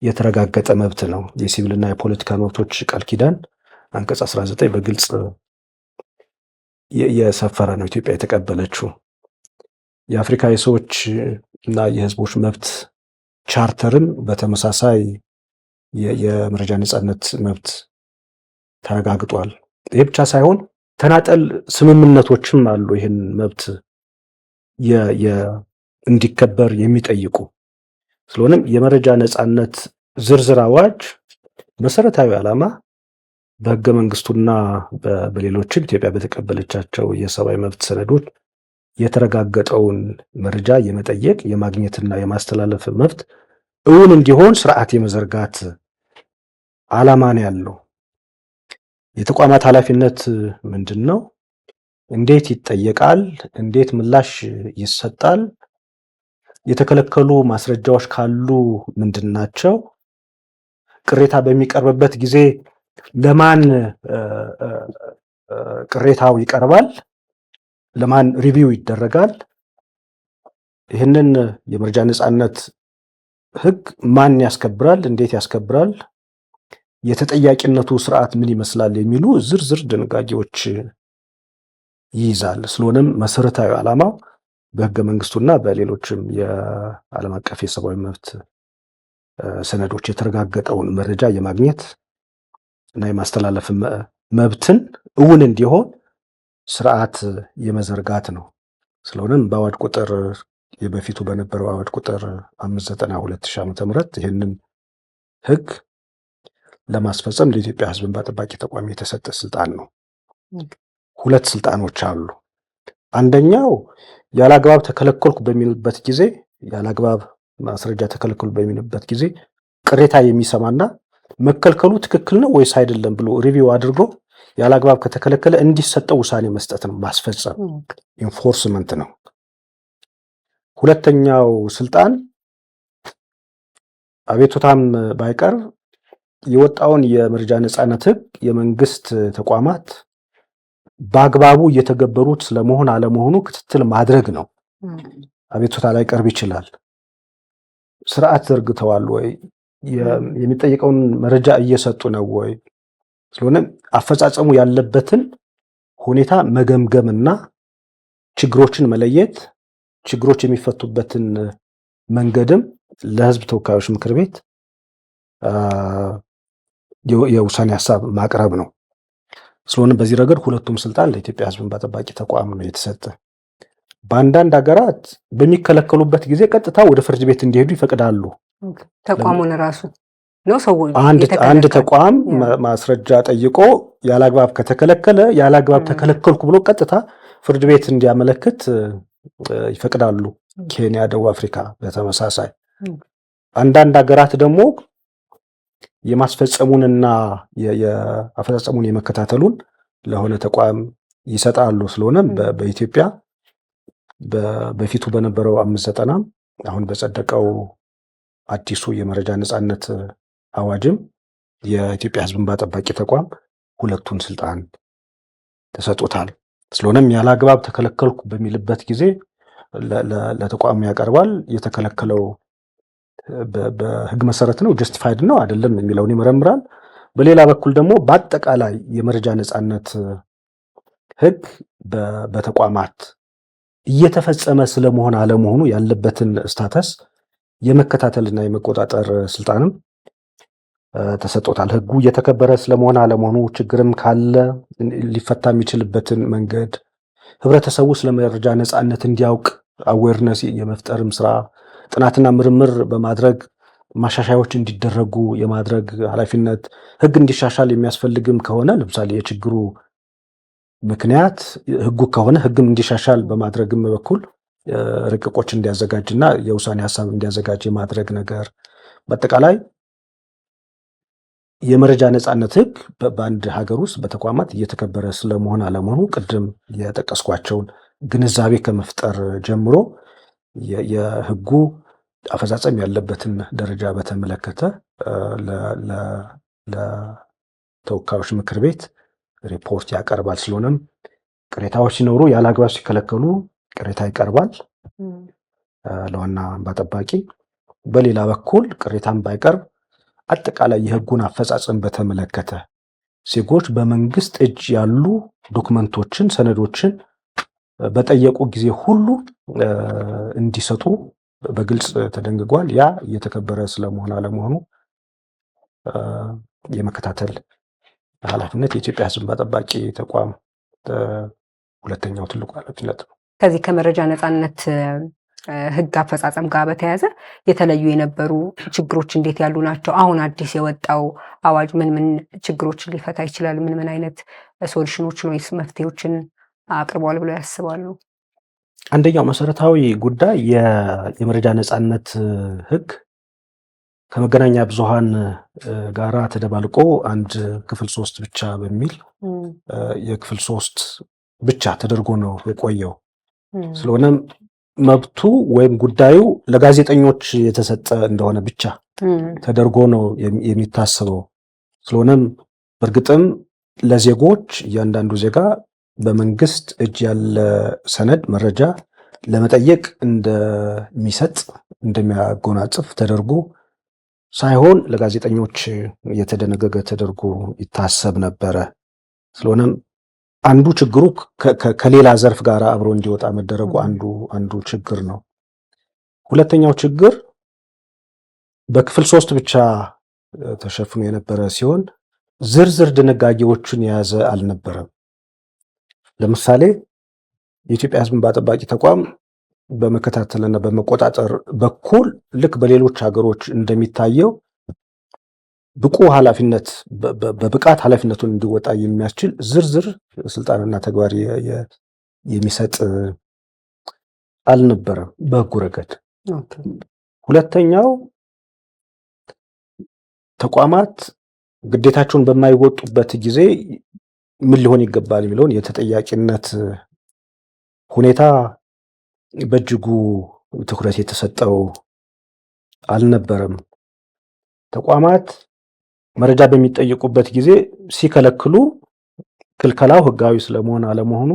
የተረጋገጠ መብት ነው። የሲቪልና የፖለቲካ መብቶች ቃል ኪዳን አንቀጽ 19 በግልጽ የሰፈረ ነው ኢትዮጵያ የተቀበለችው። የአፍሪካ የሰዎች እና የህዝቦች መብት ቻርተርም በተመሳሳይ የመረጃ ነጻነት መብት ተረጋግጧል። ይህ ብቻ ሳይሆን ተናጠል ስምምነቶችም አሉ ይህን መብት እንዲከበር የሚጠይቁ። ስለሆነም የመረጃ ነጻነት ዝርዝር አዋጅ መሰረታዊ ዓላማ በህገ መንግስቱና በሌሎችም ኢትዮጵያ በተቀበለቻቸው የሰብአዊ መብት ሰነዶች የተረጋገጠውን መረጃ የመጠየቅ የማግኘትና የማስተላለፍ መብት እውን እንዲሆን ስርዓት የመዘርጋት ዓላማ ነው ያለው። የተቋማት ኃላፊነት ምንድን ነው? እንዴት ይጠየቃል? እንዴት ምላሽ ይሰጣል? የተከለከሉ ማስረጃዎች ካሉ ምንድን ናቸው? ቅሬታ በሚቀርብበት ጊዜ ለማን ቅሬታው ይቀርባል? ለማን ሪቪው ይደረጋል? ይህንን የመረጃ ነጻነት ህግ ማን ያስከብራል? እንዴት ያስከብራል? የተጠያቂነቱ ስርዓት ምን ይመስላል? የሚሉ ዝርዝር ድንጋጌዎች ይይዛል። ስለሆነም መሰረታዊ ዓላማው በህገ መንግስቱና በሌሎችም የዓለም አቀፍ የሰብአዊ መብት ሰነዶች የተረጋገጠውን መረጃ የማግኘት እና የማስተላለፍ መብትን እውን እንዲሆን ስርዓት የመዘርጋት ነው። ስለሆነም በአዋጅ ቁጥር የበፊቱ በነበረው አዋጅ ቁጥር 592/2000 ዓ.ም ይህንን ህግ ለማስፈጸም ለኢትዮጵያ ህዝብ እንባ ጠባቂ ተቋም የተሰጠ ስልጣን ነው። ሁለት ስልጣኖች አሉ። አንደኛው ያላግባብ ተከለከልኩ በሚልበት ጊዜ፣ ያላግባብ ማስረጃ ተከለከልኩ በሚልበት ጊዜ ቅሬታ የሚሰማና መከልከሉ ትክክል ነው ወይስ አይደለም ብሎ ሪቪው አድርጎ ያላግባብ ከተከለከለ እንዲሰጠው ውሳኔ መስጠት ነው፣ ማስፈጸም ኢንፎርስመንት ነው። ሁለተኛው ስልጣን አቤቱታም ባይቀርብ የወጣውን የመረጃ ነጻነት ህግ የመንግስት ተቋማት በአግባቡ እየተገበሩት ስለመሆን አለመሆኑ ክትትል ማድረግ ነው። አቤቱታ ላይ ቀርብ ይችላል። ስርዓት ዘርግተዋል ወይ? የሚጠይቀውን መረጃ እየሰጡ ነው ወይ? ስለሆነ አፈጻጸሙ ያለበትን ሁኔታ መገምገምና ችግሮችን መለየት፣ ችግሮች የሚፈቱበትን መንገድም ለህዝብ ተወካዮች ምክር ቤት የውሳኔ ሀሳብ ማቅረብ ነው። ስለሆነ በዚህ ረገድ ሁለቱም ስልጣን ለኢትዮጵያ ህዝብ እንባ ጠባቂ ተቋም ነው የተሰጠ። በአንዳንድ ሀገራት በሚከለከሉበት ጊዜ ቀጥታ ወደ ፍርድ ቤት እንዲሄዱ ይፈቅዳሉ። ተቋሙን ራሱ ነው ሰዎች አንድ ተቋም ማስረጃ ጠይቆ ያላግባብ ከተከለከለ ያላግባብ ተከለከልኩ ብሎ ቀጥታ ፍርድ ቤት እንዲያመለክት ይፈቅዳሉ። ኬንያ፣ ደቡብ አፍሪካ በተመሳሳይ። አንዳንድ ሀገራት ደግሞ የማስፈጸሙንና የአፈጻጸሙን የመከታተሉን ለሆነ ተቋም ይሰጣሉ። ስለሆነም በኢትዮጵያ በፊቱ በነበረው 590 አሁን በጸደቀው አዲሱ የመረጃ ነጻነት አዋጅም የኢትዮጵያ ህዝብ እንባ ጠባቂ ተቋም ሁለቱን ስልጣን ተሰጥቶታል። ስለሆነም ያላግባብ ተከለከልኩ በሚልበት ጊዜ ለተቋሙ ያቀርባል። የተከለከለው በህግ መሰረት ነው ጀስቲፋይድ ነው አይደለም የሚለውን ይመረምራል። በሌላ በኩል ደግሞ በአጠቃላይ የመረጃ ነጻነት ህግ በተቋማት እየተፈጸመ ስለመሆን አለመሆኑ ያለበትን ስታተስ የመከታተልና የመቆጣጠር ስልጣንም ተሰጥቶታል። ህጉ እየተከበረ ስለመሆን አለመሆኑ፣ ችግርም ካለ ሊፈታ የሚችልበትን መንገድ፣ ህብረተሰቡ ስለመረጃ ነጻነት እንዲያውቅ አዌርነስ የመፍጠርም ስራ፣ ጥናትና ምርምር በማድረግ ማሻሻያዎች እንዲደረጉ የማድረግ ኃላፊነት፣ ህግ እንዲሻሻል የሚያስፈልግም ከሆነ ለምሳሌ የችግሩ ምክንያት ህጉ ከሆነ ህግም እንዲሻሻል በማድረግም በኩል ረቂቆች እንዲያዘጋጅና የውሳኔ ሀሳብ እንዲያዘጋጅ የማድረግ ነገር፣ በአጠቃላይ የመረጃ ነጻነት ህግ በአንድ ሀገር ውስጥ በተቋማት እየተከበረ ስለመሆን አለመሆኑ ቅድም የጠቀስኳቸውን ግንዛቤ ከመፍጠር ጀምሮ የህጉ አፈጻጸም ያለበትን ደረጃ በተመለከተ ለተወካዮች ምክር ቤት ሪፖርት ያቀርባል። ስለሆነም ቅሬታዎች ሲኖሩ ያለ አግባብ ሲከለከሉ ቅሬታ ይቀርባል ለዋና እንባ ጠባቂ። በሌላ በኩል ቅሬታን ባይቀርብ አጠቃላይ የህጉን አፈጻጸም በተመለከተ ዜጎች በመንግስት እጅ ያሉ ዶክመንቶችን፣ ሰነዶችን በጠየቁ ጊዜ ሁሉ እንዲሰጡ በግልጽ ተደንግጓል። ያ እየተከበረ ስለመሆን አለመሆኑ የመከታተል ኃላፊነት የኢትዮጵያ ህዝብ እንባ ጠባቂ ተቋም ሁለተኛው ትልቁ ኃላፊነት ነው። ከዚህ ከመረጃ ነጻነት ህግ አፈጻጸም ጋር በተያያዘ የተለዩ የነበሩ ችግሮች እንዴት ያሉ ናቸው? አሁን አዲስ የወጣው አዋጅ ምን ምን ችግሮችን ሊፈታ ይችላል? ምን ምን አይነት ሶሉሽኖችን ወይስ መፍትሄዎችን አቅርበዋል ብለው ያስባሉ? አንደኛው መሰረታዊ ጉዳይ የመረጃ ነጻነት ህግ ከመገናኛ ብዙሃን ጋራ ተደባልቆ አንድ ክፍል 3 ብቻ በሚል የክፍል 3 ብቻ ተደርጎ ነው የቆየው። ስለሆነም መብቱ ወይም ጉዳዩ ለጋዜጠኞች የተሰጠ እንደሆነ ብቻ ተደርጎ ነው የሚታሰበው። ስለሆነም በእርግጥም ለዜጎች እያንዳንዱ ዜጋ በመንግስት እጅ ያለ ሰነድ መረጃ ለመጠየቅ እንደሚሰጥ እንደሚያጎናጽፍ ተደርጎ ሳይሆን ለጋዜጠኞች የተደነገገ ተደርጎ ይታሰብ ነበረ። ስለሆነም አንዱ ችግሩ ከሌላ ዘርፍ ጋር አብሮ እንዲወጣ መደረጉ አንዱ ችግር ነው። ሁለተኛው ችግር በክፍል 3 ብቻ ተሸፍኖ የነበረ ሲሆን ዝርዝር ድንጋጌዎችን የያዘ አልነበረም። ለምሳሌ የኢትዮጵያ ህዝብ እንባ ጠባቂ ተቋም በመከታተልና በመቆጣጠር በኩል ልክ በሌሎች ሀገሮች እንደሚታየው ብቁ ኃላፊነት በብቃት ኃላፊነቱን እንዲወጣ የሚያስችል ዝርዝር ስልጣንና ተግባር የሚሰጥ አልነበረም በህጉ ረገድ። ሁለተኛው ተቋማት ግዴታቸውን በማይወጡበት ጊዜ ምን ሊሆን ይገባል የሚለውን የተጠያቂነት ሁኔታ በእጅጉ ትኩረት የተሰጠው አልነበረም። ተቋማት መረጃ በሚጠየቁበት ጊዜ ሲከለክሉ ክልከላው ህጋዊ ስለመሆን አለመሆኑ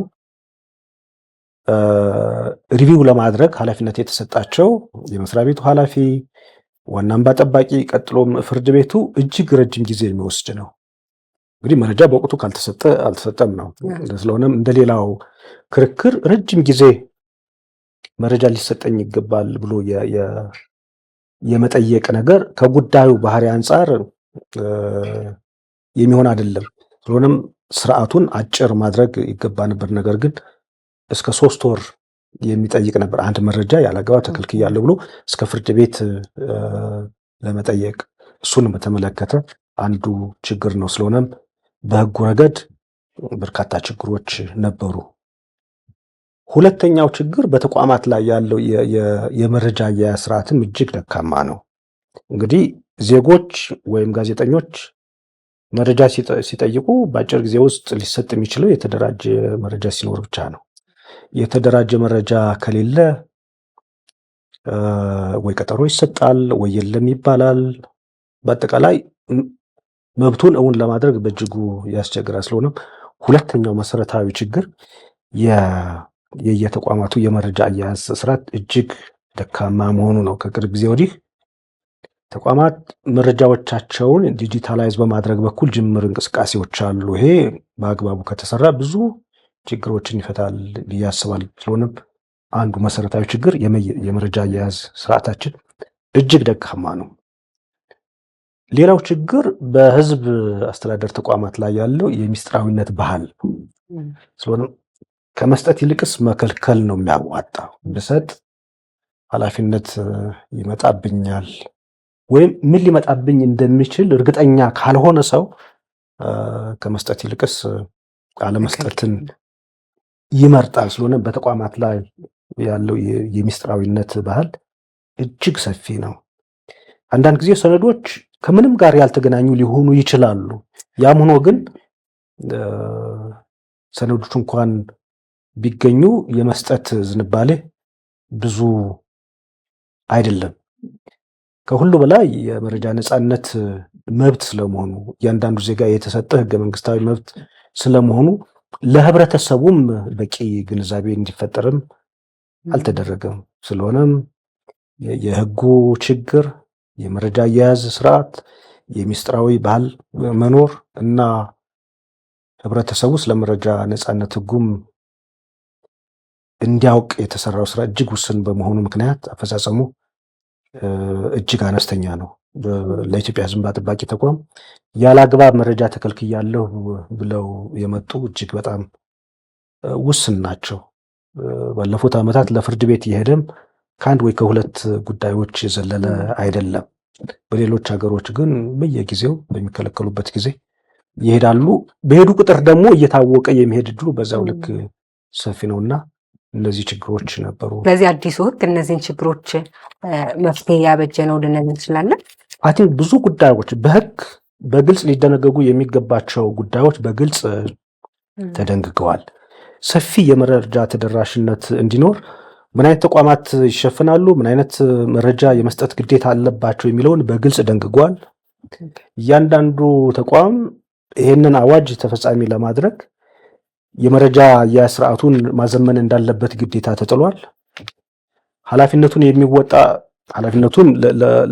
ሪቪው ለማድረግ ኃላፊነት የተሰጣቸው የመስሪያ ቤቱ ኃላፊ፣ ዋና እንባ ጠባቂ፣ ቀጥሎም ፍርድ ቤቱ እጅግ ረጅም ጊዜ የሚወስድ ነው። እንግዲህ መረጃ በወቅቱ ካልተሰጠ አልተሰጠም ነው። ስለሆነም እንደሌላው ክርክር ረጅም ጊዜ መረጃ ሊሰጠኝ ይገባል ብሎ የመጠየቅ ነገር ከጉዳዩ ባህሪ አንጻር የሚሆን አይደለም። ስለሆነም ስርዓቱን አጭር ማድረግ ይገባ ነበር። ነገር ግን እስከ 3 ወር የሚጠይቅ ነበር። አንድ መረጃ ያላግባብ ተከልክያለሁ ብሎ እስከ ፍርድ ቤት ለመጠየቅ። እሱን በተመለከተ አንዱ ችግር ነው። ስለሆነም በህጉ ረገድ በርካታ ችግሮች ነበሩ። ሁለተኛው ችግር በተቋማት ላይ ያለው የመረጃ አያያዝ ስርዓትም እጅግ ደካማ ነው። እንግዲህ ዜጎች ወይም ጋዜጠኞች መረጃ ሲጠይቁ በአጭር ጊዜ ውስጥ ሊሰጥ የሚችለው የተደራጀ መረጃ ሲኖር ብቻ ነው። የተደራጀ መረጃ ከሌለ ወይ ቀጠሮ ይሰጣል ወይ የለም ይባላል። በአጠቃላይ መብቱን እውን ለማድረግ በእጅጉ ያስቸግራል። ስለሆነም ሁለተኛው መሰረታዊ ችግር የየተቋማቱ የመረጃ አያያዝ ስርዓት እጅግ ደካማ መሆኑ ነው። ከቅርብ ጊዜ ወዲህ ተቋማት መረጃዎቻቸውን ዲጂታላይዝ በማድረግ በኩል ጅምር እንቅስቃሴዎች አሉ። ይሄ በአግባቡ ከተሰራ ብዙ ችግሮችን ይፈታል ብዬ አስባለሁ። ስለሆነም አንዱ መሰረታዊ ችግር የመረጃ አያያዝ ስርዓታችን እጅግ ደካማ ነው። ሌላው ችግር በህዝብ አስተዳደር ተቋማት ላይ ያለው የሚስጥራዊነት ባህል ስለሆነም ከመስጠት ይልቅስ መከልከል ነው የሚያዋጣው። ብሰጥ ኃላፊነት ይመጣብኛል ወይም ምን ሊመጣብኝ እንደሚችል እርግጠኛ ካልሆነ ሰው ከመስጠት ይልቅስ አለመስጠትን ይመርጣል። ስለሆነ በተቋማት ላይ ያለው የሚስጥራዊነት ባህል እጅግ ሰፊ ነው። አንዳንድ ጊዜ ሰነዶች ከምንም ጋር ያልተገናኙ ሊሆኑ ይችላሉ። ያም ሆኖ ግን ሰነዶች እንኳን ቢገኙ የመስጠት ዝንባሌ ብዙ አይደለም። ከሁሉ በላይ የመረጃ ነፃነት መብት ስለመሆኑ እያንዳንዱ ዜጋ የተሰጠ ህገ መንግስታዊ መብት ስለመሆኑ ለህብረተሰቡም በቂ ግንዛቤ እንዲፈጠርም አልተደረገም። ስለሆነም የህጉ ችግር፣ የመረጃ አያያዝ ስርዓት፣ የሚስጥራዊ ባህል መኖር እና ህብረተሰቡ ስለመረጃ ነፃነት ህጉም እንዲያውቅ የተሰራው ስራ እጅግ ውስን በመሆኑ ምክንያት አፈጻጸሙ እጅግ አነስተኛ ነው። ለኢትዮጵያ ህዝብ እንባ ጠባቂ ተቋም ያለአግባብ መረጃ ተከልክያለሁ ብለው የመጡ እጅግ በጣም ውስን ናቸው። ባለፉት ዓመታት ለፍርድ ቤት የሄደም ከአንድ ወይ ከሁለት ጉዳዮች የዘለለ አይደለም። በሌሎች ሀገሮች ግን በየጊዜው በሚከለከሉበት ጊዜ ይሄዳሉ። በሄዱ ቁጥር ደግሞ እየታወቀ የሚሄድ እድሉ በዛው ልክ ሰፊ ነውና እነዚህ ችግሮች ነበሩ። ለዚህ አዲሱ ህግ እነዚህን ችግሮች መፍትሄ ያበጀ ነው ልንል እንችላለን። አቲን ብዙ ጉዳዮች በህግ በግልጽ ሊደነገጉ የሚገባቸው ጉዳዮች በግልጽ ተደንግገዋል። ሰፊ የመረጃ ተደራሽነት እንዲኖር ምን አይነት ተቋማት ይሸፍናሉ፣ ምን አይነት መረጃ የመስጠት ግዴታ አለባቸው የሚለውን በግልጽ ደንግጓል። እያንዳንዱ ተቋም ይህንን አዋጅ ተፈጻሚ ለማድረግ የመረጃ አያያዝ ስርዓቱን ማዘመን እንዳለበት ግዴታ ተጥሏል። ኃላፊነቱን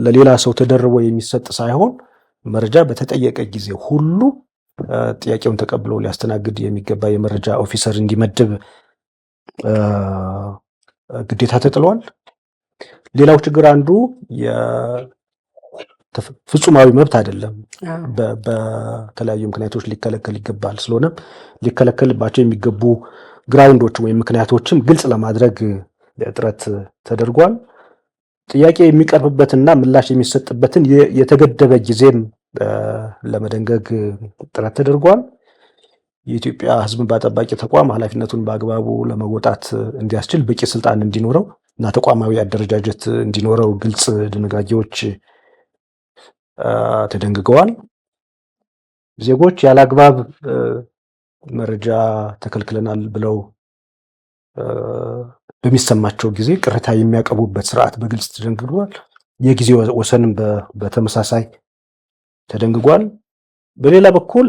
ለሌላ ሰው ተደርቦ የሚሰጥ ሳይሆን መረጃ በተጠየቀ ጊዜ ሁሉ ጥያቄውን ተቀብሎ ሊያስተናግድ የሚገባ የመረጃ ኦፊሰር እንዲመድብ ግዴታ ተጥሏል። ሌላው ችግር አንዱ ፍጹማዊ መብት አይደለም። በተለያዩ ምክንያቶች ሊከለከል ይገባል። ስለሆነም ሊከለከልባቸው የሚገቡ ግራውንዶች ወይም ምክንያቶችም ግልጽ ለማድረግ ጥረት ተደርጓል። ጥያቄ የሚቀርብበትና ምላሽ የሚሰጥበትን የተገደበ ጊዜም ለመደንገግ ጥረት ተደርጓል። የኢትዮጵያ ሕዝብ እንባ ጠባቂ ተቋም ኃላፊነቱን በአግባቡ ለመወጣት እንዲያስችል በቂ ስልጣን እንዲኖረው እና ተቋማዊ አደረጃጀት እንዲኖረው ግልጽ ድንጋጌዎች ተደንግገዋል። ዜጎች ያለአግባብ መረጃ ተከልክለናል ብለው በሚሰማቸው ጊዜ ቅሬታ የሚያቀርቡበት ስርዓት በግልጽ ተደንግጓል። የጊዜ ወሰንም በተመሳሳይ ተደንግጓል። በሌላ በኩል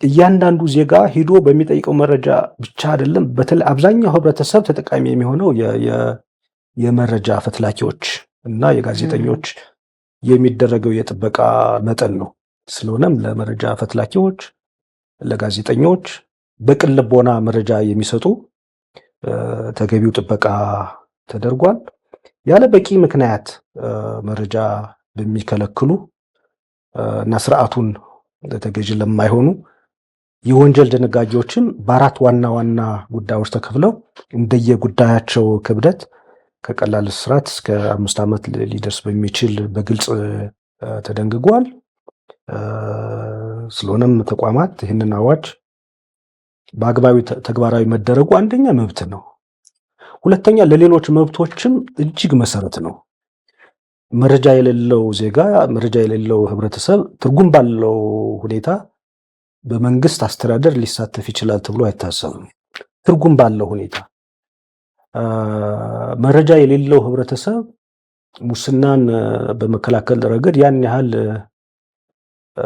እያንዳንዱ ዜጋ ሂዶ በሚጠይቀው መረጃ ብቻ አይደለም፣ በተለይ አብዛኛው ህብረተሰብ ተጠቃሚ የሚሆነው የመረጃ ፈትላኪዎች እና የጋዜጠኞች የሚደረገው የጥበቃ መጠን ነው። ስለሆነም ለመረጃ ፈትላኪዎች፣ ለጋዜጠኞች በቅን ልቦና መረጃ የሚሰጡ ተገቢው ጥበቃ ተደርጓል። ያለ በቂ ምክንያት መረጃ በሚከለክሉ እና ስርዓቱን ተገዥ ለማይሆኑ የወንጀል ድንጋጌዎችም በአራት ዋና ዋና ጉዳዮች ተከፍለው እንደየጉዳያቸው ክብደት ከቀላል እስራት እስከ 5 ዓመት ሊደርስ በሚችል በግልጽ ተደንግጓል። ስለሆነም ተቋማት ይህንን አዋጅ በአግባቢ ተግባራዊ መደረጉ አንደኛ መብት ነው፣ ሁለተኛ ለሌሎች መብቶችም እጅግ መሰረት ነው። መረጃ የሌለው ዜጋ፣ መረጃ የሌለው ህብረተሰብ ትርጉም ባለው ሁኔታ በመንግስት አስተዳደር ሊሳተፍ ይችላል ተብሎ አይታሰብም። ትርጉም ባለው ሁኔታ መረጃ የሌለው ህብረተሰብ ሙስናን በመከላከል ረገድ ያን ያህል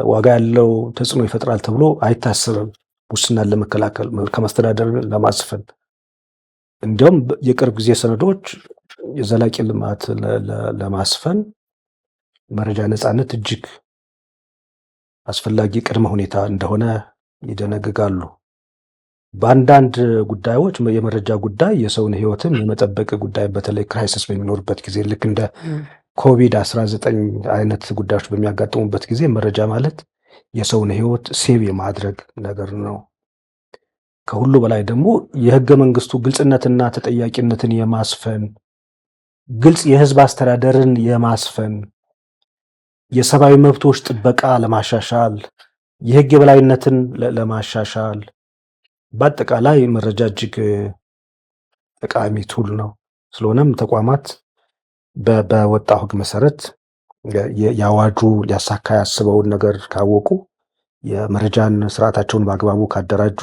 ዋጋ ያለው ተጽዕኖ ይፈጥራል ተብሎ አይታሰብም። ሙስናን ለመከላከል መልካም አስተዳደር ለማስፈን እንዲያውም የቅርብ ጊዜ ሰነዶች የዘላቂ ልማት ለማስፈን መረጃ ነፃነት እጅግ አስፈላጊ ቅድመ ሁኔታ እንደሆነ ይደነግጋሉ። በአንዳንድ ጉዳዮች የመረጃ ጉዳይ የሰውን ሕይወትም የመጠበቅ ጉዳይ በተለይ ክራይሲስ በሚኖርበት ጊዜ ልክ እንደ ኮቪድ-19 አይነት ጉዳዮች በሚያጋጥሙበት ጊዜ መረጃ ማለት የሰውን ሕይወት ሴቭ የማድረግ ነገር ነው። ከሁሉ በላይ ደግሞ የህገ መንግስቱ ግልጽነትና ተጠያቂነትን የማስፈን ግልጽ የህዝብ አስተዳደርን የማስፈን የሰብአዊ መብቶች ጥበቃ ለማሻሻል የህግ የበላይነትን ለማሻሻል በአጠቃላይ መረጃ እጅግ ጠቃሚ ቱል ነው። ስለሆነም ተቋማት በወጣው ህግ መሰረት የአዋጁ ሊያሳካ ያስበውን ነገር ካወቁ የመረጃን ስርዓታቸውን በአግባቡ ካደራጁ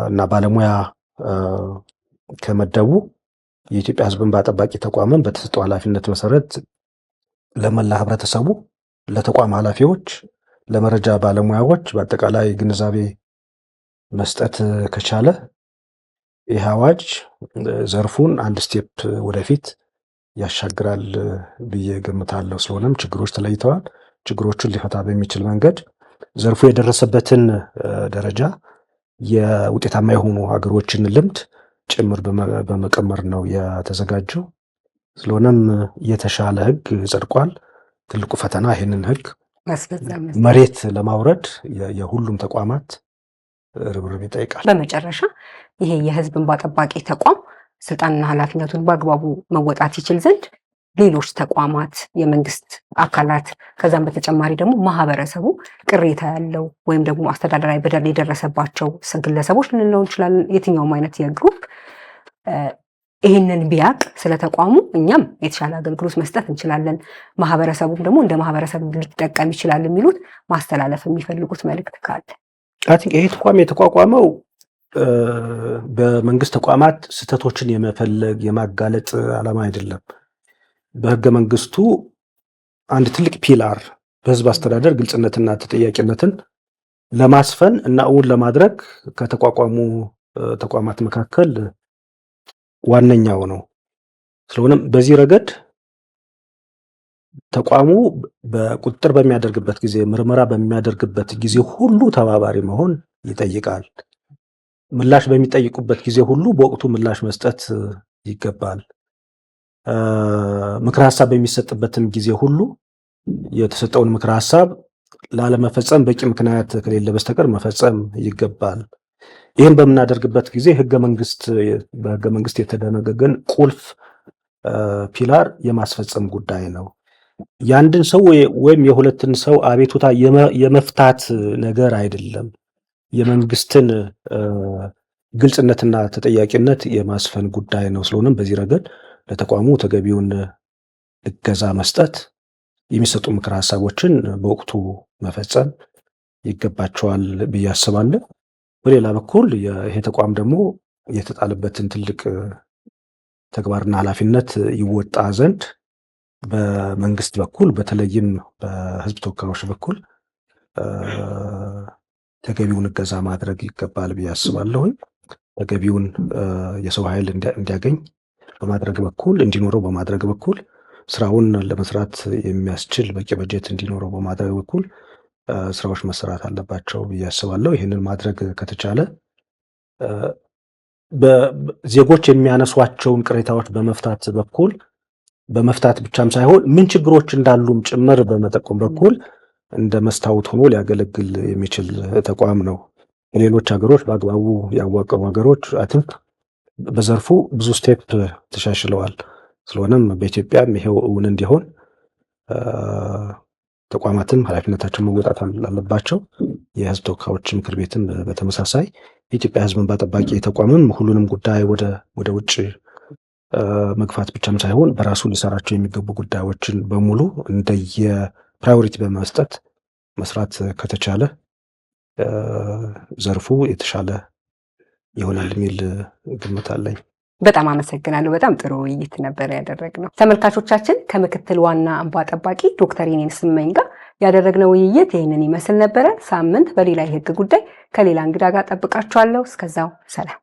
እና ባለሙያ ከመደቡ የኢትዮጵያ ህዝብ እንባ ጠባቂ ተቋምን በተሰጠው ኃላፊነት መሰረት ለመላ ህብረተሰቡ፣ ለተቋም ኃላፊዎች፣ ለመረጃ ባለሙያዎች በአጠቃላይ ግንዛቤ መስጠት ከቻለ ይህ አዋጅ ዘርፉን አንድ ስቴፕ ወደፊት ያሻግራል ብዬ ገምታለሁ። ስለሆነም ችግሮች ተለይተዋል። ችግሮቹን ሊፈታ በሚችል መንገድ ዘርፉ የደረሰበትን ደረጃ የውጤታማ የሆኑ ሀገሮችን ልምድ ጭምር በመቀመር ነው የተዘጋጀው። ስለሆነም የተሻለ ህግ ጸድቋል። ትልቁ ፈተና ይህንን ህግ መሬት ለማውረድ የሁሉም ተቋማት ርብርብ ይጠይቃል። በመጨረሻ ይሄ የህዝብ እንባ ጠባቂ ተቋም ስልጣንና ኃላፊነቱን በአግባቡ መወጣት ይችል ዘንድ ሌሎች ተቋማት፣ የመንግስት አካላት ከዛም በተጨማሪ ደግሞ ማህበረሰቡ ቅሬታ ያለው ወይም ደግሞ አስተዳደራዊ በደል የደረሰባቸው ግለሰቦች ልንለው እንችላለን፣ የትኛውም አይነት የግሩፕ ይህንን ቢያቅ ስለ ተቋሙ እኛም የተሻለ አገልግሎት መስጠት እንችላለን፣ ማህበረሰቡም ደግሞ እንደ ማህበረሰብ ሊጠቀም ይችላል የሚሉት ማስተላለፍ የሚፈልጉት መልእክት ካለ? አይ ቲንክ ይሄ ተቋም የተቋቋመው በመንግስት ተቋማት ስህተቶችን የመፈለግ የማጋለጥ ዓላማ አይደለም። በህገ መንግስቱ አንድ ትልቅ ፒላር በህዝብ አስተዳደር ግልጽነትና ተጠያቂነትን ለማስፈን እና እውን ለማድረግ ከተቋቋሙ ተቋማት መካከል ዋነኛው ነው። ስለሆነም በዚህ ረገድ ተቋሙ በቁጥጥር በሚያደርግበት ጊዜ፣ ምርመራ በሚያደርግበት ጊዜ ሁሉ ተባባሪ መሆን ይጠይቃል። ምላሽ በሚጠይቁበት ጊዜ ሁሉ በወቅቱ ምላሽ መስጠት ይገባል። ምክረ ሀሳብ በሚሰጥበትም ጊዜ ሁሉ የተሰጠውን ምክረ ሀሳብ ላለመፈጸም በቂ ምክንያት ከሌለ በስተቀር መፈጸም ይገባል። ይህን በምናደርግበት ጊዜ በህገ መንግስት የተደነገገን ቁልፍ ፒላር የማስፈጸም ጉዳይ ነው። የአንድን ሰው ወይም የሁለትን ሰው አቤቱታ የመፍታት ነገር አይደለም። የመንግስትን ግልጽነትና ተጠያቂነት የማስፈን ጉዳይ ነው። ስለሆነም በዚህ ረገድ ለተቋሙ ተገቢውን እገዛ መስጠት፣ የሚሰጡ ምክር ሀሳቦችን በወቅቱ መፈጸም ይገባቸዋል ብዬ አስባለሁ። በሌላ በኩል ይሄ ተቋም ደግሞ የተጣለበትን ትልቅ ተግባርና ኃላፊነት ይወጣ ዘንድ በመንግስት በኩል በተለይም በህዝብ ተወካዮች በኩል ተገቢውን እገዛ ማድረግ ይገባል ብዬ አስባለሁ። ተገቢውን የሰው ኃይል እንዲያገኝ በማድረግ በኩል እንዲኖረው በማድረግ በኩል ስራውን ለመስራት የሚያስችል በቂ በጀት እንዲኖረው በማድረግ በኩል ስራዎች መሰራት አለባቸው ብዬ አስባለሁ። ይህንን ማድረግ ከተቻለ ዜጎች የሚያነሷቸውን ቅሬታዎች በመፍታት ብቻም ሳይሆን ምን ችግሮች እንዳሉም ጭምር በመጠቆም በኩል እንደ መስታወት ሆኖ ሊያገለግል የሚችል ተቋም ነው። ሌሎች ሀገሮች በአግባቡ ያዋቀሩ ሀገሮች አትንክ በዘርፉ ብዙ ስቴፕ ተሻሽለዋል። ስለሆነም በኢትዮጵያም ይሄው እውን እንዲሆን ተቋማትም ኃላፊነታቸውን መወጣት አለባቸው። የህዝብ ተወካዮች ምክር ቤትም በተመሳሳይ የኢትዮጵያ ህዝብ እንባ ጠባቂ ተቋምም ሁሉንም ጉዳይ ወደ ውጭ መግፋት ብቻም ሳይሆን በራሱ ሊሰራቸው የሚገቡ ጉዳዮችን በሙሉ እንደየ ፕራዮሪቲ በመስጠት መስራት ከተቻለ ዘርፉ የተሻለ ይሆናል የሚል ግምት አለኝ። በጣም አመሰግናለሁ። በጣም ጥሩ ውይይት ነበር ያደረግነው። ተመልካቾቻችን ከምክትል ዋና እንባ ጠባቂ ዶክተር የኔን ስመኝ ጋር ያደረግነው ውይይት ይህንን ይመስል ነበረ። ሳምንት በሌላ የህግ ጉዳይ ከሌላ እንግዳ ጋር ጠብቃችኋለሁ። እስከዛው ሰላም።